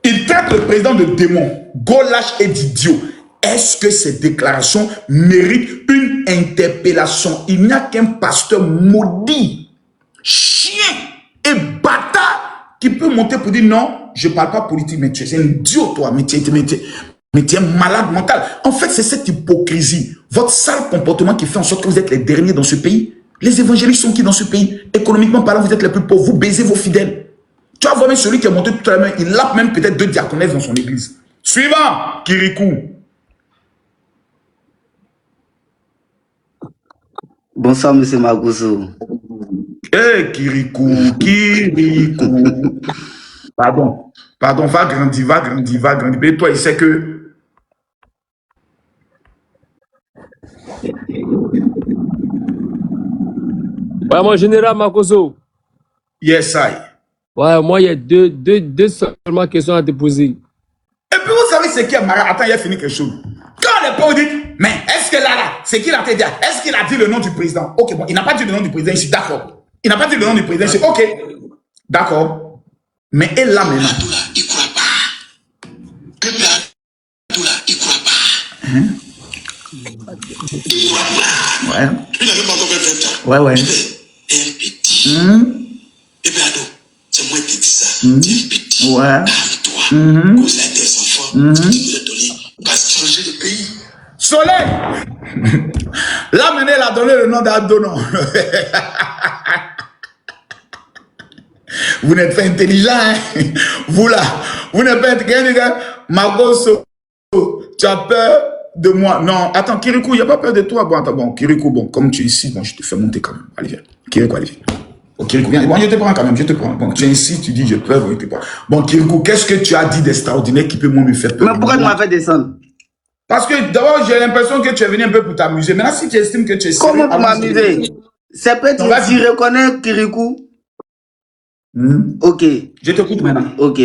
Il traite le président de démon, gros lâche et d'idiot. Est-ce que ces déclarations méritent une interpellation? Il n'y a qu'un pasteur maudit, chien et bâtard qui peut monter pour dire non, je ne parle pas politique, mais tu es un idiot, toi, mais tu es malade mental. En fait, c'est cette hypocrisie, votre sale comportement qui fait en sorte que vous êtes les derniers dans ce pays. Les évangélistes sont qui dans ce pays? Économiquement parlant, vous êtes les plus pauvres, vous baisez vos fidèles. Tu vas voir même celui qui est monté tout à l'heure, il lappe même peut-être 2 diaconesses dans son église. Suivant, Kirikou. Bonsoir, monsieur Magoso. Eh, Kirikou. Pardon, va grandir. Mais toi, il sait que... Ouais, mon général Magoso. Yes, I. Ouais, moi, il y a deux seulement questions à te poser. Et puis, vous savez ce qui est marrant? Attends, il a fini quelque chose. Quand les pauvres disent, mais est-ce que là, c'est qu'il a dit? Est-ce qu'il a dit le nom du président? Ok, bon, il n'a pas dit le nom du président ici, d'accord. Il n'a pas dit le nom du président ici, ok. D'accord. Mais et là maintenant. Il ne croit pas. Il ne croit pas. Hein? Il ne croit pas. Ouais. Il n'a même pas encore fait 20 ans. Ouais. Un petit. Et bien, c'est moi qui dis ça. Tu es un petit. Ouais. Calme-toi. Cause à tes enfants. Tu peux le donner. Pas changer de pays. Soleil. Là, maintenant, il a donné le nom d'Abdonon. Vous n'êtes pas intelligent, hein? Vous là, vous n'êtes pas intelligent. Magoso, tu as peur de moi? Non, attends, Kirikou, il n'y a pas peur de toi. Bon, attends, bon, Kirikou, bon, comme tu es ici, bon, je te fais monter quand même. Allez, viens. Kirikou, allez, viens. Bon, Kirikou, viens. Bon, je te prends quand même, je te prends. Bon, tu es ici, tu dis, je pleure, bon, je te prends. Bon, Kirikou, qu'est-ce que tu as dit d'extraordinaire qui peut moi me faire peur? Mais pourquoi tu m'as fait descendre? Parce que d'abord, j'ai l'impression que tu es venu un peu pour t'amuser. Maintenant, si tu estimes que tu es sérieux... Comment pour m'amuser? C'est peut-être que tu reconnais Kirikou. Ok. Je t'écoute maintenant. Ok.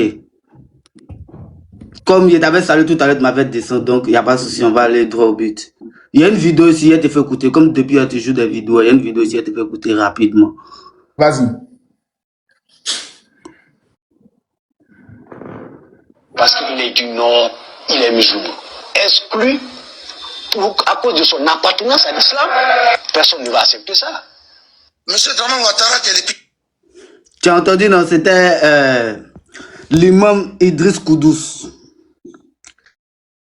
Comme je t'avais salué tout à l'heure, tu m'avais descendu, donc il n'y a pas de souci, on va aller droit au but. Il y a une vidéo ici, elle te fait écouter, comme depuis elle te joue des vidéos, il y a une vidéo ici, elle te fait écouter rapidement. Vas-y. Parce qu'il est du Nord, il est musulman. Exclu à cause de son appartenance à l'islam, personne ne va accepter ça. Monsieur Draman Ouattara, qui est le... Tu as entendu, non? C'était l'imam Idriss Koudous.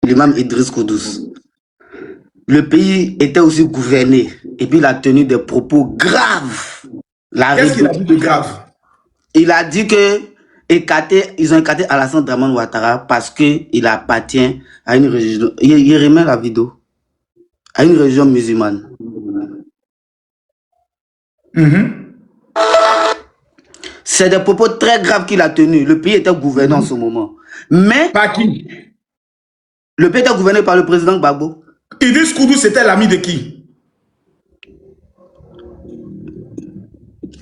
L'imam Idriss Koudous. Le pays était aussi gouverné. Et puis il a tenu des propos graves. Qu'est-ce qu'il a dit de grave? Il a dit que ils ont écarté Alassane Draman Ouattara parce qu'il appartient à une religion. Il remet la vidéo. À une religion musulmane. C'est des propos très graves qu'il a tenus. Le pays était gouverné en ce moment. Mais... Par qui? Le pays était gouverné par le président Gbagbo. Idriss Koudous, c'était l'ami de qui?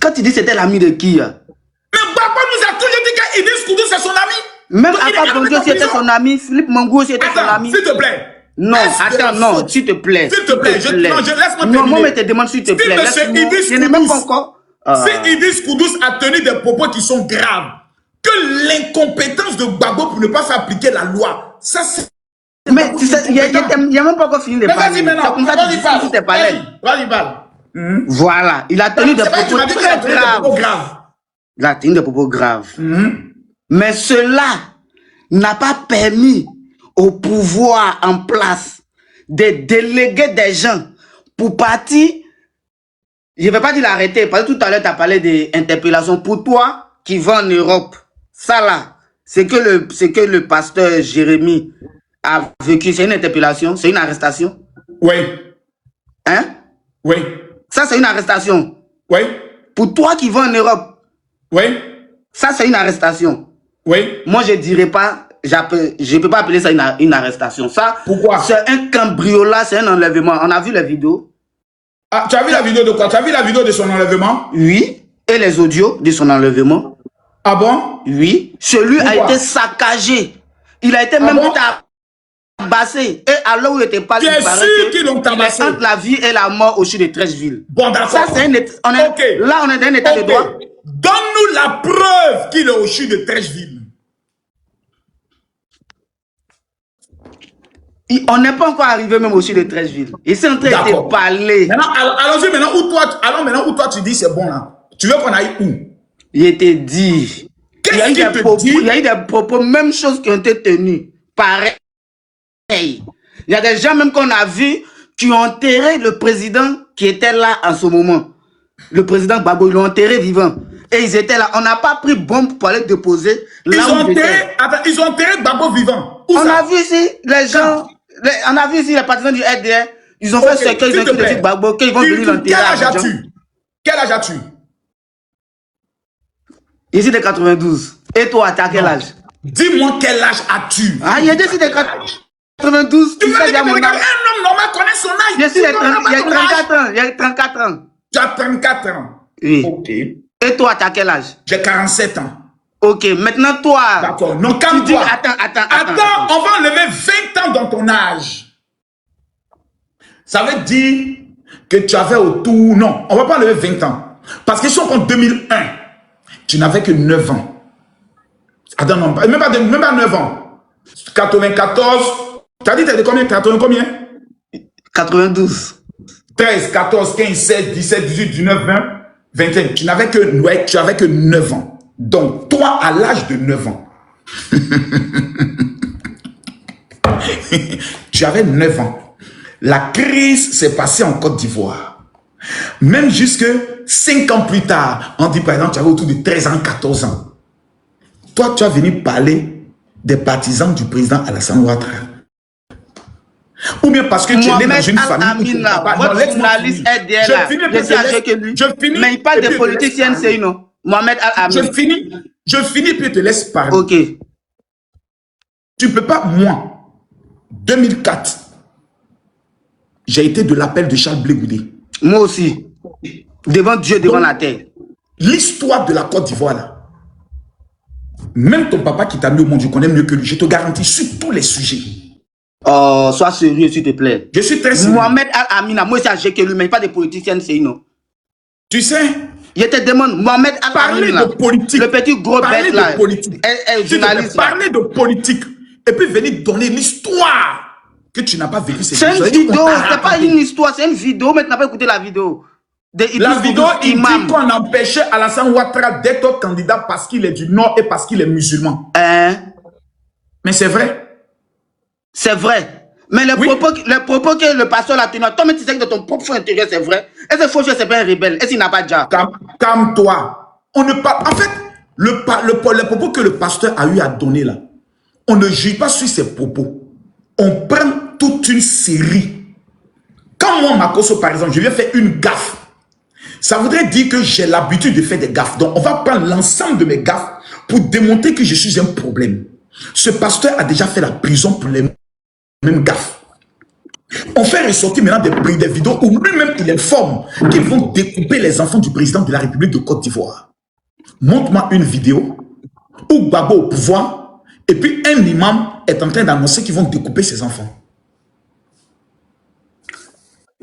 Quand tu dis c'était l'ami de qui? Mais Gbagbo nous a toujours dit qu'Idriss Koudous c'est son ami. Même Alpha Condé aussi était son ami. Philippe Mangou aussi était son ami. S'il te plaît. Non, attends, non, s'il te plaît. S'il te plaît. Laisse-moi terminer. Non, moi, je te demande s'il te plaît. Je n'ai même pas encore... Si Idriss Koudous a tenu des propos qui sont graves, que l'incompétence de Gbagbo pour ne pas faire appliquer la loi, ça c'est... Mais il n'y a même pas encore fini de parler. Vas-y maintenant, vas-y parle. Voilà, il a tenu des propos très graves. Il a tenu des propos graves. Mais cela n'a pas permis au pouvoir en place de déléguer des gens pour partir. Je ne vais pas dire l'arrêter, parce que tout à l'heure, tu as parlé d'interpellation. Pour toi, qui va en Europe, ça là, c'est que le pasteur Jérémy a vécu. C'est une interpellation, c'est une arrestation. Oui. Hein? Oui. Ça, c'est une arrestation. Oui. Pour toi qui vas en Europe. Oui. Ça, c'est une arrestation. Oui. Moi, je ne dirais pas, je ne peux pas appeler ça une arrestation. Ça, pourquoi? C'est un cambriolage, c'est un enlèvement. On a vu la vidéo. Ah, tu as vu la vidéo de quoi? Tu as vu la vidéo de son enlèvement? Oui. Et les audios de son enlèvement. Ah bon? Oui. Celui a été saccagé. Il a été même tabassé. Et à l'heure où il était pas, tu es sûr qu'ils l'ont tabassé? Entre la vie et la mort au sud de Trècheville. Bon, d'accord. Ça, c'est là, on est dans un état de droit. Donne-nous la preuve qu'il est au CHU de Trècheville. On n'est pas encore arrivé même au CHU de Trècheville. Ils sont en train de parler. Maintenant, allons-y maintenant où toi tu dis c'est bon là. Tu veux qu'on aille où? Il était dit. Il y a eu des propos, même chose qui ont été tenus. Pareil. Il y a des gens même qu'on a vus qui ont enterré le président qui était là en ce moment. Le président Gbagbo, ils l'ont enterré vivant. Et ils étaient là. On n'a pas pris bombe pour aller déposer. Ils ont enterré Gbagbo vivant. On a vu ici les gens. On a vu ici les partisans du RDR. Ils ont fait ce qu'ils ont dit de Gbagbo, qu'ils vont venir l'enterrer. Quel âge as-tu? Ici de 92. Et toi, t'as quel âge? Dis-moi quel âge as-tu? Ah, il est ici de 92. Tu veux dire un homme normal connaît son âge? Je suis il y a 34 ans. Il y a 34 ans. Tu as 34 ans. Oui. Ok. Et toi, t'as quel âge? J'ai 47 ans. Ok, maintenant toi. D'accord, non, calme-toi. Attends, on va enlever 20 ans dans ton âge. Ça veut dire que tu avais autour... Non, on va pas enlever 20 ans. Parce que si on prend 2001, tu n'avais que 9 ans. Attends, non, même pas 9 ans. 94, tu as dit t'as de combien? 80 combien? 92. 13, 14, 15, 16, 17, 18, 19, 20, 21. Tu n'avais que 9 ans. Donc, toi, à l'âge de 9 ans, tu avais 9 ans. La crise s'est passée en Côte d'Ivoire. Même jusque 5 ans plus tard, on dit par exemple, tu avais autour de 13 ans, 14 ans. Toi, tu as venu parler des partisans du président Alassane Ouattara. Ou bien parce que tu es né dans une famille. Votre journaliste RDR là, je finis, mais il parle des politiciens, c'est non. Mohamed Al-Amin. Je finis puis je te laisse parler. Ok. Tu ne peux pas, moi, 2004, j'ai été de l'appel de Charles Blé Goudé. Moi aussi. Devant Dieu, devant la terre. L'histoire de la Côte d'Ivoire, là, même ton papa qui t'a mis au monde, je connais mieux que lui. Je te garantis sur tous les sujets. Oh, sois sérieux, s'il te plaît. Je suis très sérieux. Mohamed Al-Amin, moi aussi, j'ai que lui, mais pas de politiciens, c'est non. Tu sais, je te demande, Mohamed Al-Amin, de politique, le petit gros bête là, journaliste. Parler de politique et puis venir donner l'histoire que tu n'as pas vécu. C'est une vidéo, c'est pas une histoire, c'est une vidéo, mais tu n'as pas écouté la vidéo. La vidéo, il dit qu'on empêchait Alassane Ouattara d'être candidat parce qu'il est du Nord et parce qu'il est musulman. Mais c'est vrai. C'est vrai. Mais les propos que le pasteur a tenu, toi, tu sais que de ton propre intérieur, c'est vrai. Est-ce que Fauché, c'est pas un rebelle? Est-ce qu'il n'a pas déjà? Calme-toi. On ne parle. En fait, les propos que le pasteur a eu à donner là, on ne juge pas sur ses propos. On prend toute une série. Quand moi, Makosso, par exemple, je viens faire une gaffe, ça voudrait dire que j'ai l'habitude de faire des gaffes. Donc, on va prendre l'ensemble de mes gaffes pour démontrer que je suis un problème. Ce pasteur a déjà fait la prison pour les mêmes gaffes. On fait ressortir maintenant des vidéos où lui-même il informe qu'ils vont découper les enfants du président de la République de Côte d'Ivoire. Montre-moi une vidéo où Gbagbo au pouvoir et puis un imam est en train d'annoncer qu'ils vont découper ses enfants.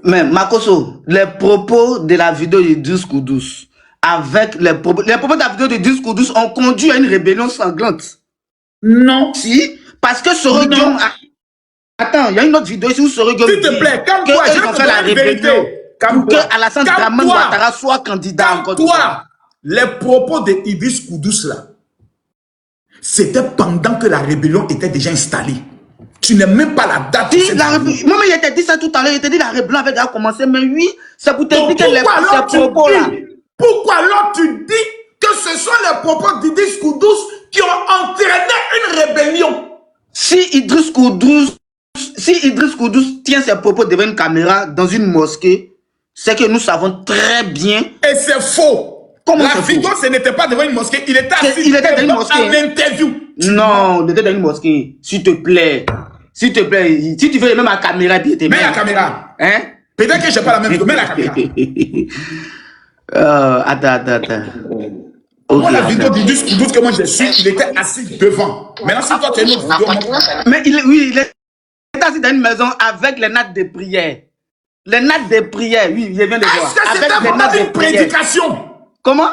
Mais Makosso, les propos de la vidéo de 12 Koudous, avec les propos de la vidéo de 12 Koudous ont conduit à une rébellion sanglante. Non. Si, parce que Soro Guillaume... Attends, il y a une autre vidéo ici où Soro Guillaume dit qu'ils ont fait la rébellion pour que Alassane Dramane Ouattara soit candidat en Côte d'Ivoire. Les propos de Idriss Koudous là, c'était pendant que la rébellion était déjà installée. Tu n'as même pas la date. Moi, il t'a dit ça tout à l'heure. Il t'a dit la rébellion avait déjà commencé. Mais oui, c'est pour t'expliquer les propos là. Pourquoi alors tu dis que ce sont les propos d'Idriss Koudous qui ont entraîné une rébellion? Si Idriss Koudous tient ses propos devant une caméra dans une mosquée, c'est que nous savons très bien. Et c'est faux. Comment la vidéo, ce n'était pas devant une mosquée. Il était assis dans une mosquée. En interview. Non, il était dans une mosquée. S'il te plaît. S'il te plaît. Si tu veux même la caméra, puis mets la caméra. Hein? Peut-être que je n'ai pas la même vidéo. Mets la caméra. Attends. Moi, la vidéo du disque que moi j'ai su, il était assis devant. Maintenant, si toi tu es une autre vidéo, mais il est assis dans une maison avec les nattes de prière. Les nattes de prière, oui, je viens de voir. Est-ce que c'était pendant une prédication? Comment?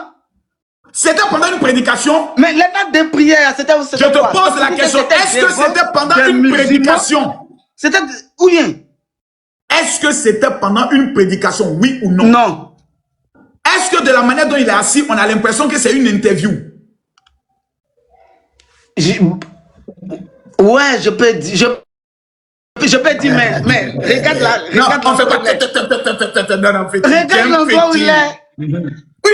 C'était pendant une prédication? Mais les nattes de prière, c'était... Je te pose la question, est-ce que c'était pendant une prédication? C'était... Oui. Est-ce que c'était pendant une prédication, oui ou non? Non. Est-ce que de la manière dont il est assis, on a l'impression que c'est une interview? Ouais, je peux dire... Je peux dire, mais regarde là. Regarde non, on fait pas... Regarde l'endroit où il est. Oui,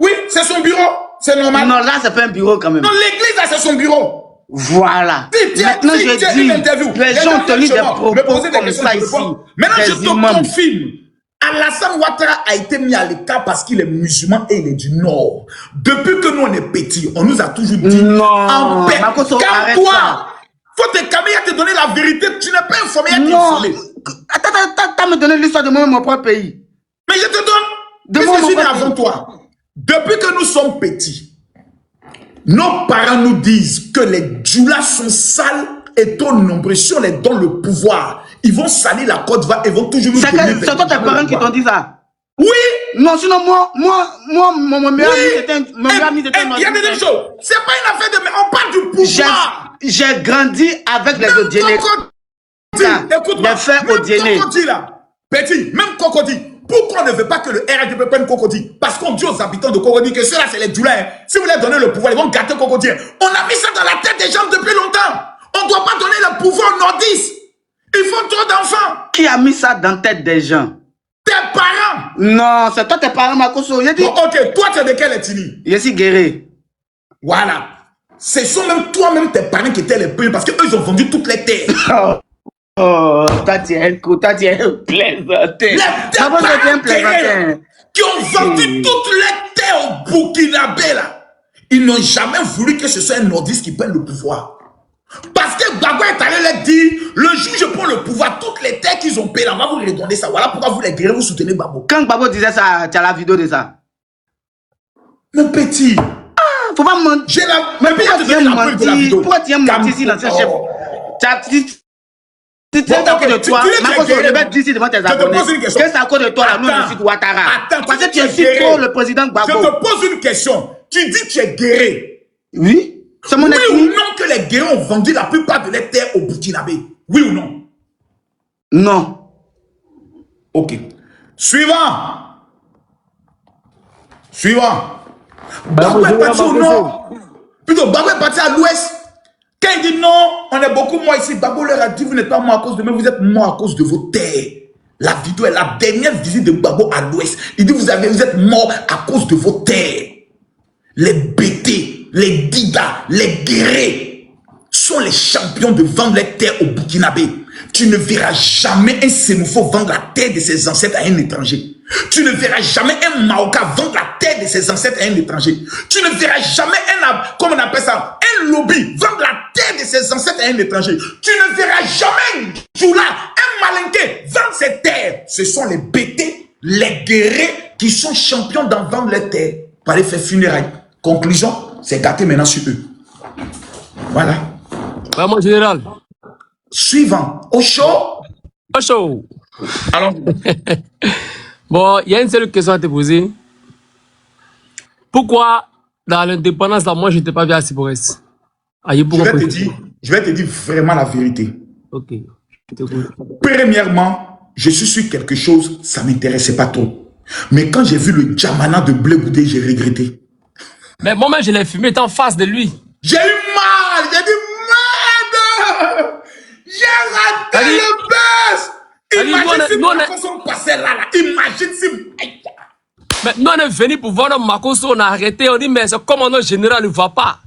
oui, c'est son bureau. C'est normal. Non, là, c'est pas un bureau quand même. Non, l'église, là, c'est son bureau. Voilà. Maintenant, je dis, les gens ont tenu des propos comme ça ici. Maintenant, je te confirme. Alassane Ouattara a été mis à l'écart parce qu'il est musulman et il est du Nord. Depuis que nous, on est petits, on nous a toujours dit... Non, en paix, calme-toi. Faut te calmer, il a te donné la vérité. Tu n'es pas informé, il a t'informé. Attends, t'as me donné l'histoire de mon propre pays. Mais je te donne. Puisque je suis né avant toi. Depuis que nous sommes petits, nos parents nous disent que les djoulas sont sales et trop nombreux. Si on les donne le pouvoir, ils vont salir la Côte d'Ivoire et vont toujours nous donner. C'est toi tes parents qui t'ont dit ça? Oui. Non, sinon mon meilleur ami c'était un... Il y a des choses. C'est pas une affaire de... On parle du pouvoir. J'ai grandi avec les Odienés. Écoute-moi, même Cocody là, petit, même Cocody. Pourquoi on ne veut pas que le RDP prenne Cocody? Parce qu'on dit aux habitants de Cocody que ceux-là, c'est les Djoulins. Si vous leur donnez le pouvoir, ils vont gâter Cocody. On a mis ça dans la tête des gens depuis longtemps. On ne doit pas donner le pouvoir aux nordistes. Ils font trop d'enfants. Qui a mis ça dans la tête des gens? Tes parents. Non, c'est toi tes parents, Makoso. Bon, ok, toi, tu es de quelle ethnie? Je suis guéri. Voilà. Ce sont même toi-même tes parents qui étaient les premiers parce qu'eux, ils ont vendu toutes les terres. Oh, toi, tu es un plaisantin. Qui ont vendu toutes les terres au Burkinabé, là. Ils n'ont jamais voulu que ce soit un nordiste qui prenne le pouvoir. Parce que Gbagbo est allé leur dire, le jour où je prends le pouvoir, toutes les terres qu'ils ont payées, on va vous redonner ça. Voilà pourquoi vous les guérez, vous soutenez Gbagbo. Quand Gbagbo disait ça, tu as la vidéo de ça? Mon petit. Faut pas mentir. Mais pourquoi tu viens mentir? Pourquoi tu viens mentir si l'ancien chef? Si tu es à cause de toi, je vais dire ici devant tes abonnés que c'est à cause de toi, là, nous, je suis Ouattara. Parce que tu es si trop le président Gbagbo. Je te pose une question. Tu dis que tu es guéri. Oui. C'est mon oui ou non que les guerriers ont vendu la plupart de leurs terres au Burkinabé? Oui ou non? Non. Ok. Suivant. Gbagbo est parti au nord. Plutôt, Gbagbo est parti à l'ouest. Quand il dit non, on est beaucoup moins ici. Gbagbo leur a dit, vous n'êtes pas morts à cause de moi, vous êtes morts à cause de vos terres. La vidéo est la dernière visite de Gbagbo à l'ouest. Il dit, vous êtes morts à cause de vos terres. Les BT, les Dida, les guerriers sont les champions de vendre les terres au Burkinabé. Tu ne verras jamais un Sémoufo vendre la terre de ses ancêtres à un étranger. Tu ne verras jamais un Maoka vendre la terre de ses ancêtres à un étranger. Tu ne verras jamais comment on appelle ça, un lobby vendre la terre de ses ancêtres à un étranger. Tu ne verras jamais un Djoula, un Malinké vendre ses terres. Ce sont les BT, les guerriers qui sont champions d'en vendre les terres pour aller faire funérailles. Conclusion, c'est gâté maintenant sur eux. Voilà. Mon général. Suivant. Au chaud. Au chaud. Alors. Bon, il y a une seule question à te poser. Pourquoi, dans l'indépendance, là, moi, je n'étais pas vu à Siborès? Je vais te dire vraiment la vérité. Ok. Premièrement, je suis sur quelque chose, ça ne m'intéressait pas trop. Mais quand j'ai vu le Djamana de Blé Goudé, j'ai regretté. Mais moi-même, je l'ai fumé, t'es en face de lui. J'ai eu mal, j'ai dit merde. J'ai raté le buzz. Imagine si Makoso passait là. Imagine si... Mais nous, on est venu pour voir notre Makoso, on a arrêté, on dit, mais c'est comment notre général ne va pas.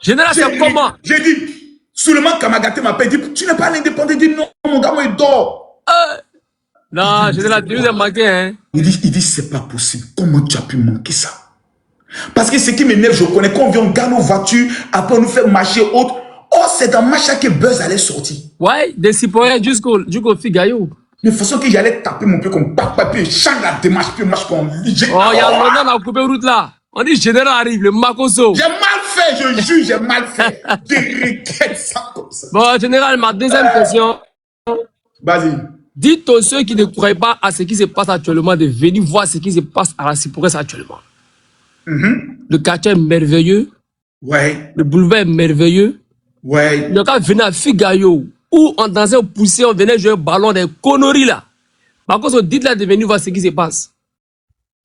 Général, c'est comment? J'ai dit, seulement Kamagaté m'a dit, tu n'es pas l'indépendant. Il dit, non, mon gars, moi, il dort. Non, général, tu nous as manqué, hein. Il dit, c'est pas possible. Comment tu as pu manquer ça? Parce que ce qui m'énerve, je connais, quand on vient, on gagne nos voitures, après on nous fait marcher autre. Oh, c'est dans Macha que Buzz allait sortir. Ouais, des Siporé jusqu'au Figayo. De façon que j'allais taper mon pied comme papier, change la démarche, puis marche comme... Oh, il y a longtemps, on a coupé route là. On dit, général arrive, le Makoso. J'ai mal fait, je juge, j'ai mal fait. Je regrette ça comme ça. Bon, général, ma deuxième question. Vas-y. Dites aux ceux qui ne croient pas à ce qui se passe actuellement de venir voir ce qui se passe à la Cypresse actuellement. Le quartier est merveilleux. Ouais. Le boulevard est merveilleux. Ouais. Donc, quand venait à Figayo, où on dansait au poussé, on venait jouer au ballon, des conneries là. Par contre, dites-là de venir voir ce qui se passe.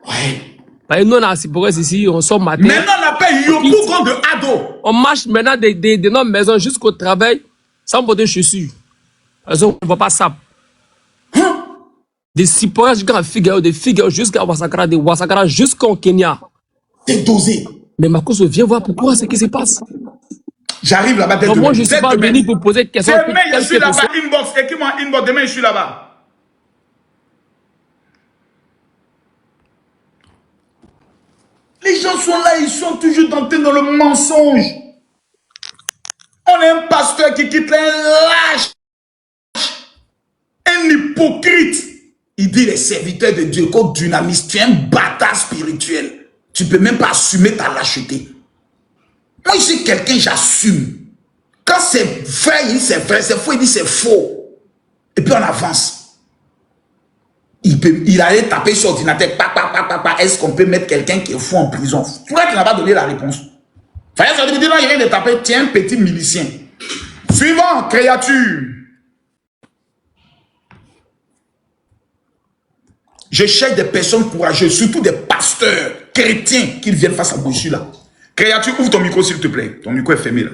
Ouais. Parce que nous, on a la Cypresse ici, on sort matin. Maintenant, on appelle Yopou comme de ado. On marche maintenant de notre maison jusqu'au travail sans porter chaussures. Parce qu'on ne voit pas ça. Des Cypresse jusqu'à Figayo, de Figayo jusqu'à Wasakara, de Wasakara jusqu'au Kenya. C'est dosé. Mais Makoso, viens voir pourquoi ce qui se passe. J'arrive là-bas dès demain. Moi, je ne suis pas venu pour poser de questions. Demain, je suis là-bas, inbox. Écris-moi inbox. Demain, je suis là-bas. Les gens sont là, ils sont toujours tentés dans le mensonge. On est un pasteur qui quitte là, un lâche, un hypocrite. Il dit les serviteurs de Dieu, comme dynamiste, tu es un bâtard spirituel. Tu ne peux même pas assumer ta lâcheté. Moi, je suis quelqu'un, j'assume. Quand c'est vrai, il dit c'est vrai, c'est faux, il dit c'est faux. Et puis on avance. Il allait taper sur l'ordinateur, est-ce qu'on peut mettre quelqu'un qui est fou en prison? Tu vois qu'il n'a pas donné la réponse. Fayez ça, il dit non, il vient de taper, tiens, petit milicien. Suivant, créature. Je cherche des personnes courageuses, surtout des pasteurs chrétiens qui viennent face à moi, je suis là. Créature, ouvre ton micro s'il te plaît. Ton micro est fermé là.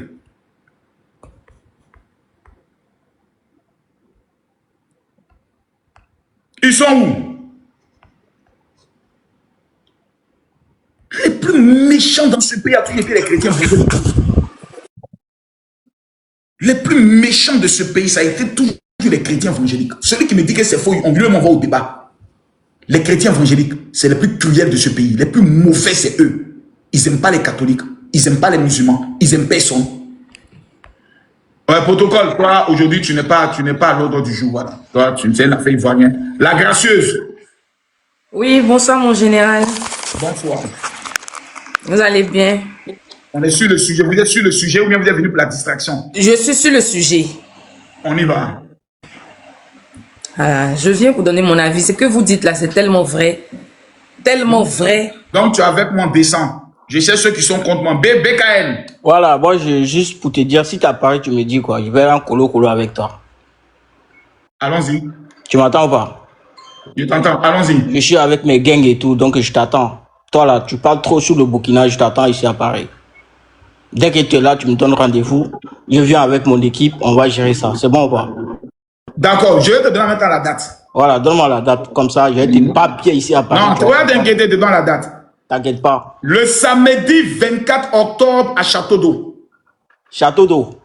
Ils sont où? Les plus méchants dans ce pays a toujours été les chrétiens évangéliques. Les plus méchants de ce pays, ça a été toujours les chrétiens évangéliques. Celui qui me dit que c'est faux, on lui m'envoie au débat. Les chrétiens évangéliques, c'est les plus cruels de ce pays. Les plus mauvais, c'est eux. Ils n'aiment pas les catholiques. Ils n'aiment pas les musulmans. Ils n'aiment personne. Ouais, protocole, toi, aujourd'hui, tu n'es pas à l'ordre du jour, voilà. Toi, tu es une affaire ivoirienne. La gracieuse. Oui, bonsoir, mon général. Bonsoir. Vous allez bien? On est sur le sujet. Vous êtes sur le sujet ou bien vous êtes venu pour la distraction? Je suis sur le sujet. On y va. Je viens pour donner mon avis. Ce que vous dites là, c'est tellement vrai. Tellement vrai. Donc, tu es avec moi, descends. Je sais ceux qui sont contre moi. BKN. Voilà, moi, juste pour te dire, si tu apparais, tu me dis quoi. Je vais aller en colo avec toi. Allons-y. Tu m'entends ou pas? Je t'entends, allons-y. Je suis avec mes gangs et tout, donc je t'attends. Toi là, tu parles trop sur le Burkina, je t'attends ici à Paris. Dès que tu es là, tu me donnes rendez-vous. Je viens avec mon équipe, on va gérer ça. C'est bon ou pas? D'accord, je vais te donner maintenant la date. Voilà, donne-moi la date. Comme ça, j'ai tes papiers ici à Paris. Non, tu vas t'inquiéter dedans la date. T'inquiète pas. Le samedi 24 octobre à Château d'Eau. Château d'Eau?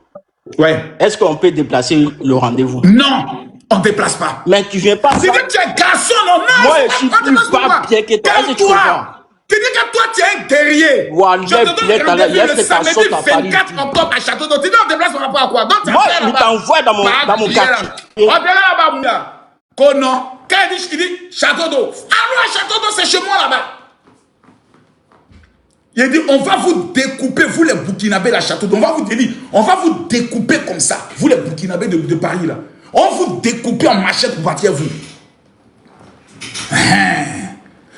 Ouais. Est-ce qu'on peut déplacer le rendez-vous? Non, on ne déplace pas. Mais tu viens pas. C'est que tu es garçon, non? Moi, je suis plus papier que toi. Est-ce que tu comprends? Tu dis que toi, tu es un guerrier. Je te donne rendez-vous le samedi 24 octobre à Château d'Eau. Tu dis on déplace par rapport à quoi? Donc, moi, je t'envoie dans mon quartier. On vient là-bas, Mouna. Kono. Quand il dit Château d'Eau. Alors, à Château d'Eau, c'est chez moi là-bas. Il dit, on va vous découper, vous les Burkinabés, la Château d'Eau. On va vous découper comme ça. Vous les Burkinabés de Paris, là. On vous découper en machette pour partir vous.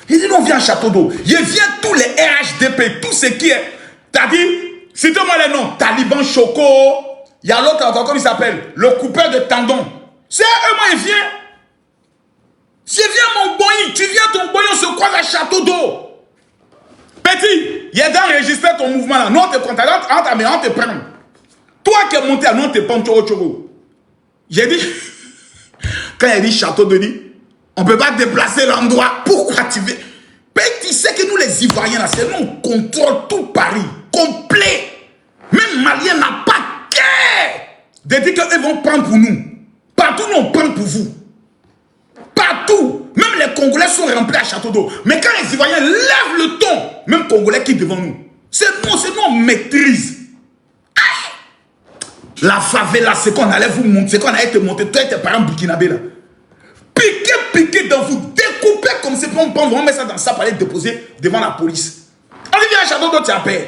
Il dit, non, on vient à Château d'Eau. Il vient tous les RHDP, tout ce qui est. T'as dit, citez-moi les noms. Taliban Choco. Il y a l'autre encore, comment il s'appelle? Le coupeur de tendons. C'est eux, moi, il vient. Je viens, mon boy. Tu viens, ton boy, on se croise à Château d'Eau. Petit, il y a d'enregistrer ton mouvement là. Nous, on te prend. On te prend. Toi qui es monté à nous, on te prend. J'ai dit, quand il dit Château d'Eau, on ne peut pas déplacer l'endroit. Pourquoi tu veux? Petit, tu sais que nous, les Ivoiriens, là, c'est nous, on contrôle tout Paris. Complet. Même Malien n'a pas qu'à de dire qu'ils vont prendre pour nous. Partout, nous, on prend pour vous. Partout. Même les Congolais sont remplis à Château d'Eau. Mais quand les Ivoiriens lèvent le ton, même Congolais qui est devant nous, c'est nous, on maîtrise. La favela, c'est qu'on allait vous monter, c'est qu'on allait te monter, toi et tes parents burkinabés là. Piquer dans vous, découper comme c'est pour on met ça dans ça pour aller déposer devant la police. On dit viens à Château d'Eau, tu as peur.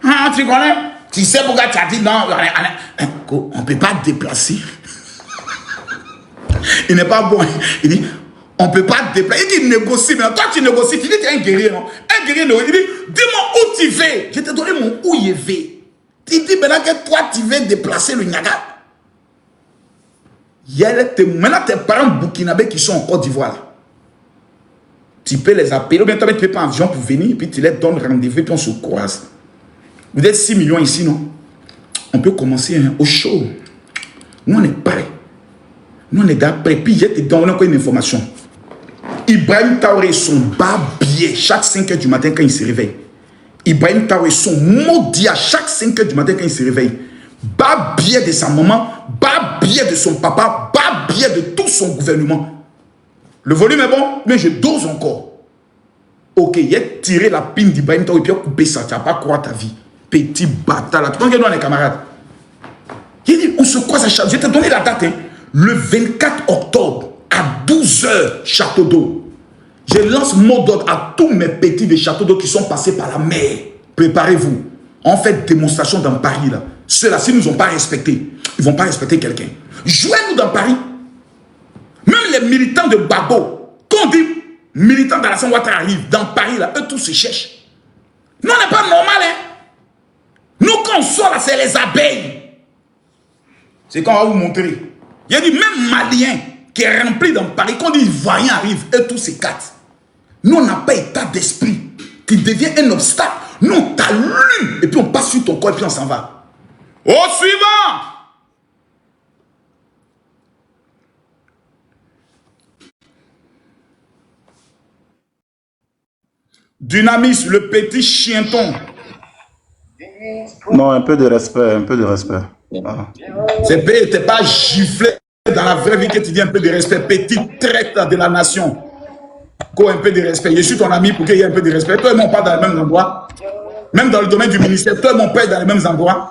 Ah, tu connais? Tu sais pourquoi tu as dit non, on ne peut pas te déplacer. Il n'est pas bon. Il dit, on ne peut pas déplacer. Il dit, négocie. Mais toi, tu négocies. Tu dis, tu es un guerrier, non? Un guerrier, non. Il dit, dis-moi où tu vas. Je t'ai donné mon où il va. Tu dis maintenant que toi, tu veux déplacer le Niaga. Maintenant, tes parents burkinabés qui sont en Côte d'Ivoire, tu peux les appeler. Ou bien toi, tu peux pas en avion pour venir. Puis tu leur donnes rendez-vous. Puis on se croise. Vous êtes 6 millions ici, non? On peut commencer au show. Nous, on est prêts. Nous, on est gars prêts. Puis, je te donne encore une information. Ibrahim Traoré, son barbier, chaque 5 h du matin quand il se réveille. Ibrahim Traoré, son maudit à chaque 5 h du matin quand il se réveille. Barbier de sa maman, barbier de son papa, barbier de tout son gouvernement. Le volume est bon, mais je dose encore. Ok, il a tiré la pine d'Ibrahim Traoré, puis il a coupé ça. Tu n'as pas croire ta vie. Petit bâtard là. Tu penses que nous, on est camarades? Il dit, on se croise à Château d'eau. Je t'ai donné la date. Hein. Le 24 octobre, à 12 h, Château d'eau. Je lance mot d'ordre à tous mes petits de Château d'eau qui sont passés par la mer. Préparez-vous. On fait démonstration dans Paris là. Ceux-là, s'ils ne nous ont pas respectés, ils ne vont pas respecter quelqu'un. Jouez-nous dans Paris. Même les militants de Babo, quand on dit militants d'Alassane Ouattara arrivent dans Paris là, eux tous se cherchent. Nous, on n'est pas normal, hein. Nous, quand on sort là, c'est les abeilles. C'est quand on va vous montrer. Il y a dit, même Malien qui est rempli dans Paris, quand les Ivoiriens arrivent, eux tous s'écartent. Nous, on n'a pas état d'esprit qui devient un obstacle. Nous, on t'allume et puis on passe sur ton corps et puis on s'en va. Au suivant! Dynamis, le petit chienton. Non, un peu de respect, un peu de respect. Ah. T'es pas giflé dans la vraie vie que tu dis un peu de respect. Petit traite de la nation. Quoi, un peu de respect. Je suis ton ami pour qu'il y ait un peu de respect. Toi et moi, on part dans les mêmes endroits. Même dans le domaine du ministère, toi et mon père dans les mêmes endroits.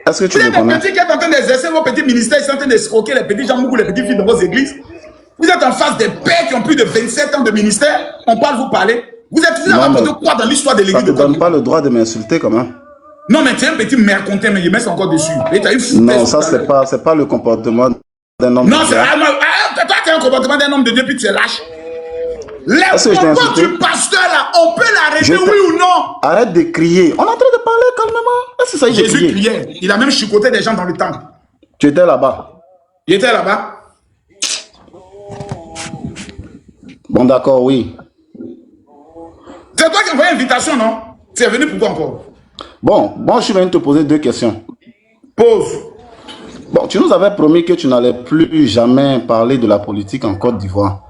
Est-ce que tu me connais? Vous êtes des petits qui sont en train d'exercer vos petits ministères, ils sont en train d'escroquer les petits gens, les petites filles dans vos églises. Vous êtes en face des pères qui ont plus de 27 ans de ministère. On parle, vous parlez. Vous êtes de quoi dans l'histoire de l'église? Ça ne te donne pas le droit de m'insulter quand même. Non, mais tu es un petit mercontin, mais il met encore dessus. Et non, ça, c'est pas le comportement d'un homme. Non, c'est toi qui as un comportement d'un homme de Dieu, puis tu es lâche. Les propos du pasteur là, on peut l'arrêter, oui ou non? Arrête de crier. On est en train de parler calmement. Est-ce que ça y est? Jésus criait. Il a même chicoté des gens dans le temple. Tu étais là-bas? Il était là-bas. Bon, d'accord, oui. C'est toi qui as envoyé l'invitation, non? Tu es venu pourquoi encore? Bon, je suis venu te poser 2 questions. Pose. Bon, tu nous avais promis que tu n'allais plus jamais parler de la politique en Côte d'Ivoire.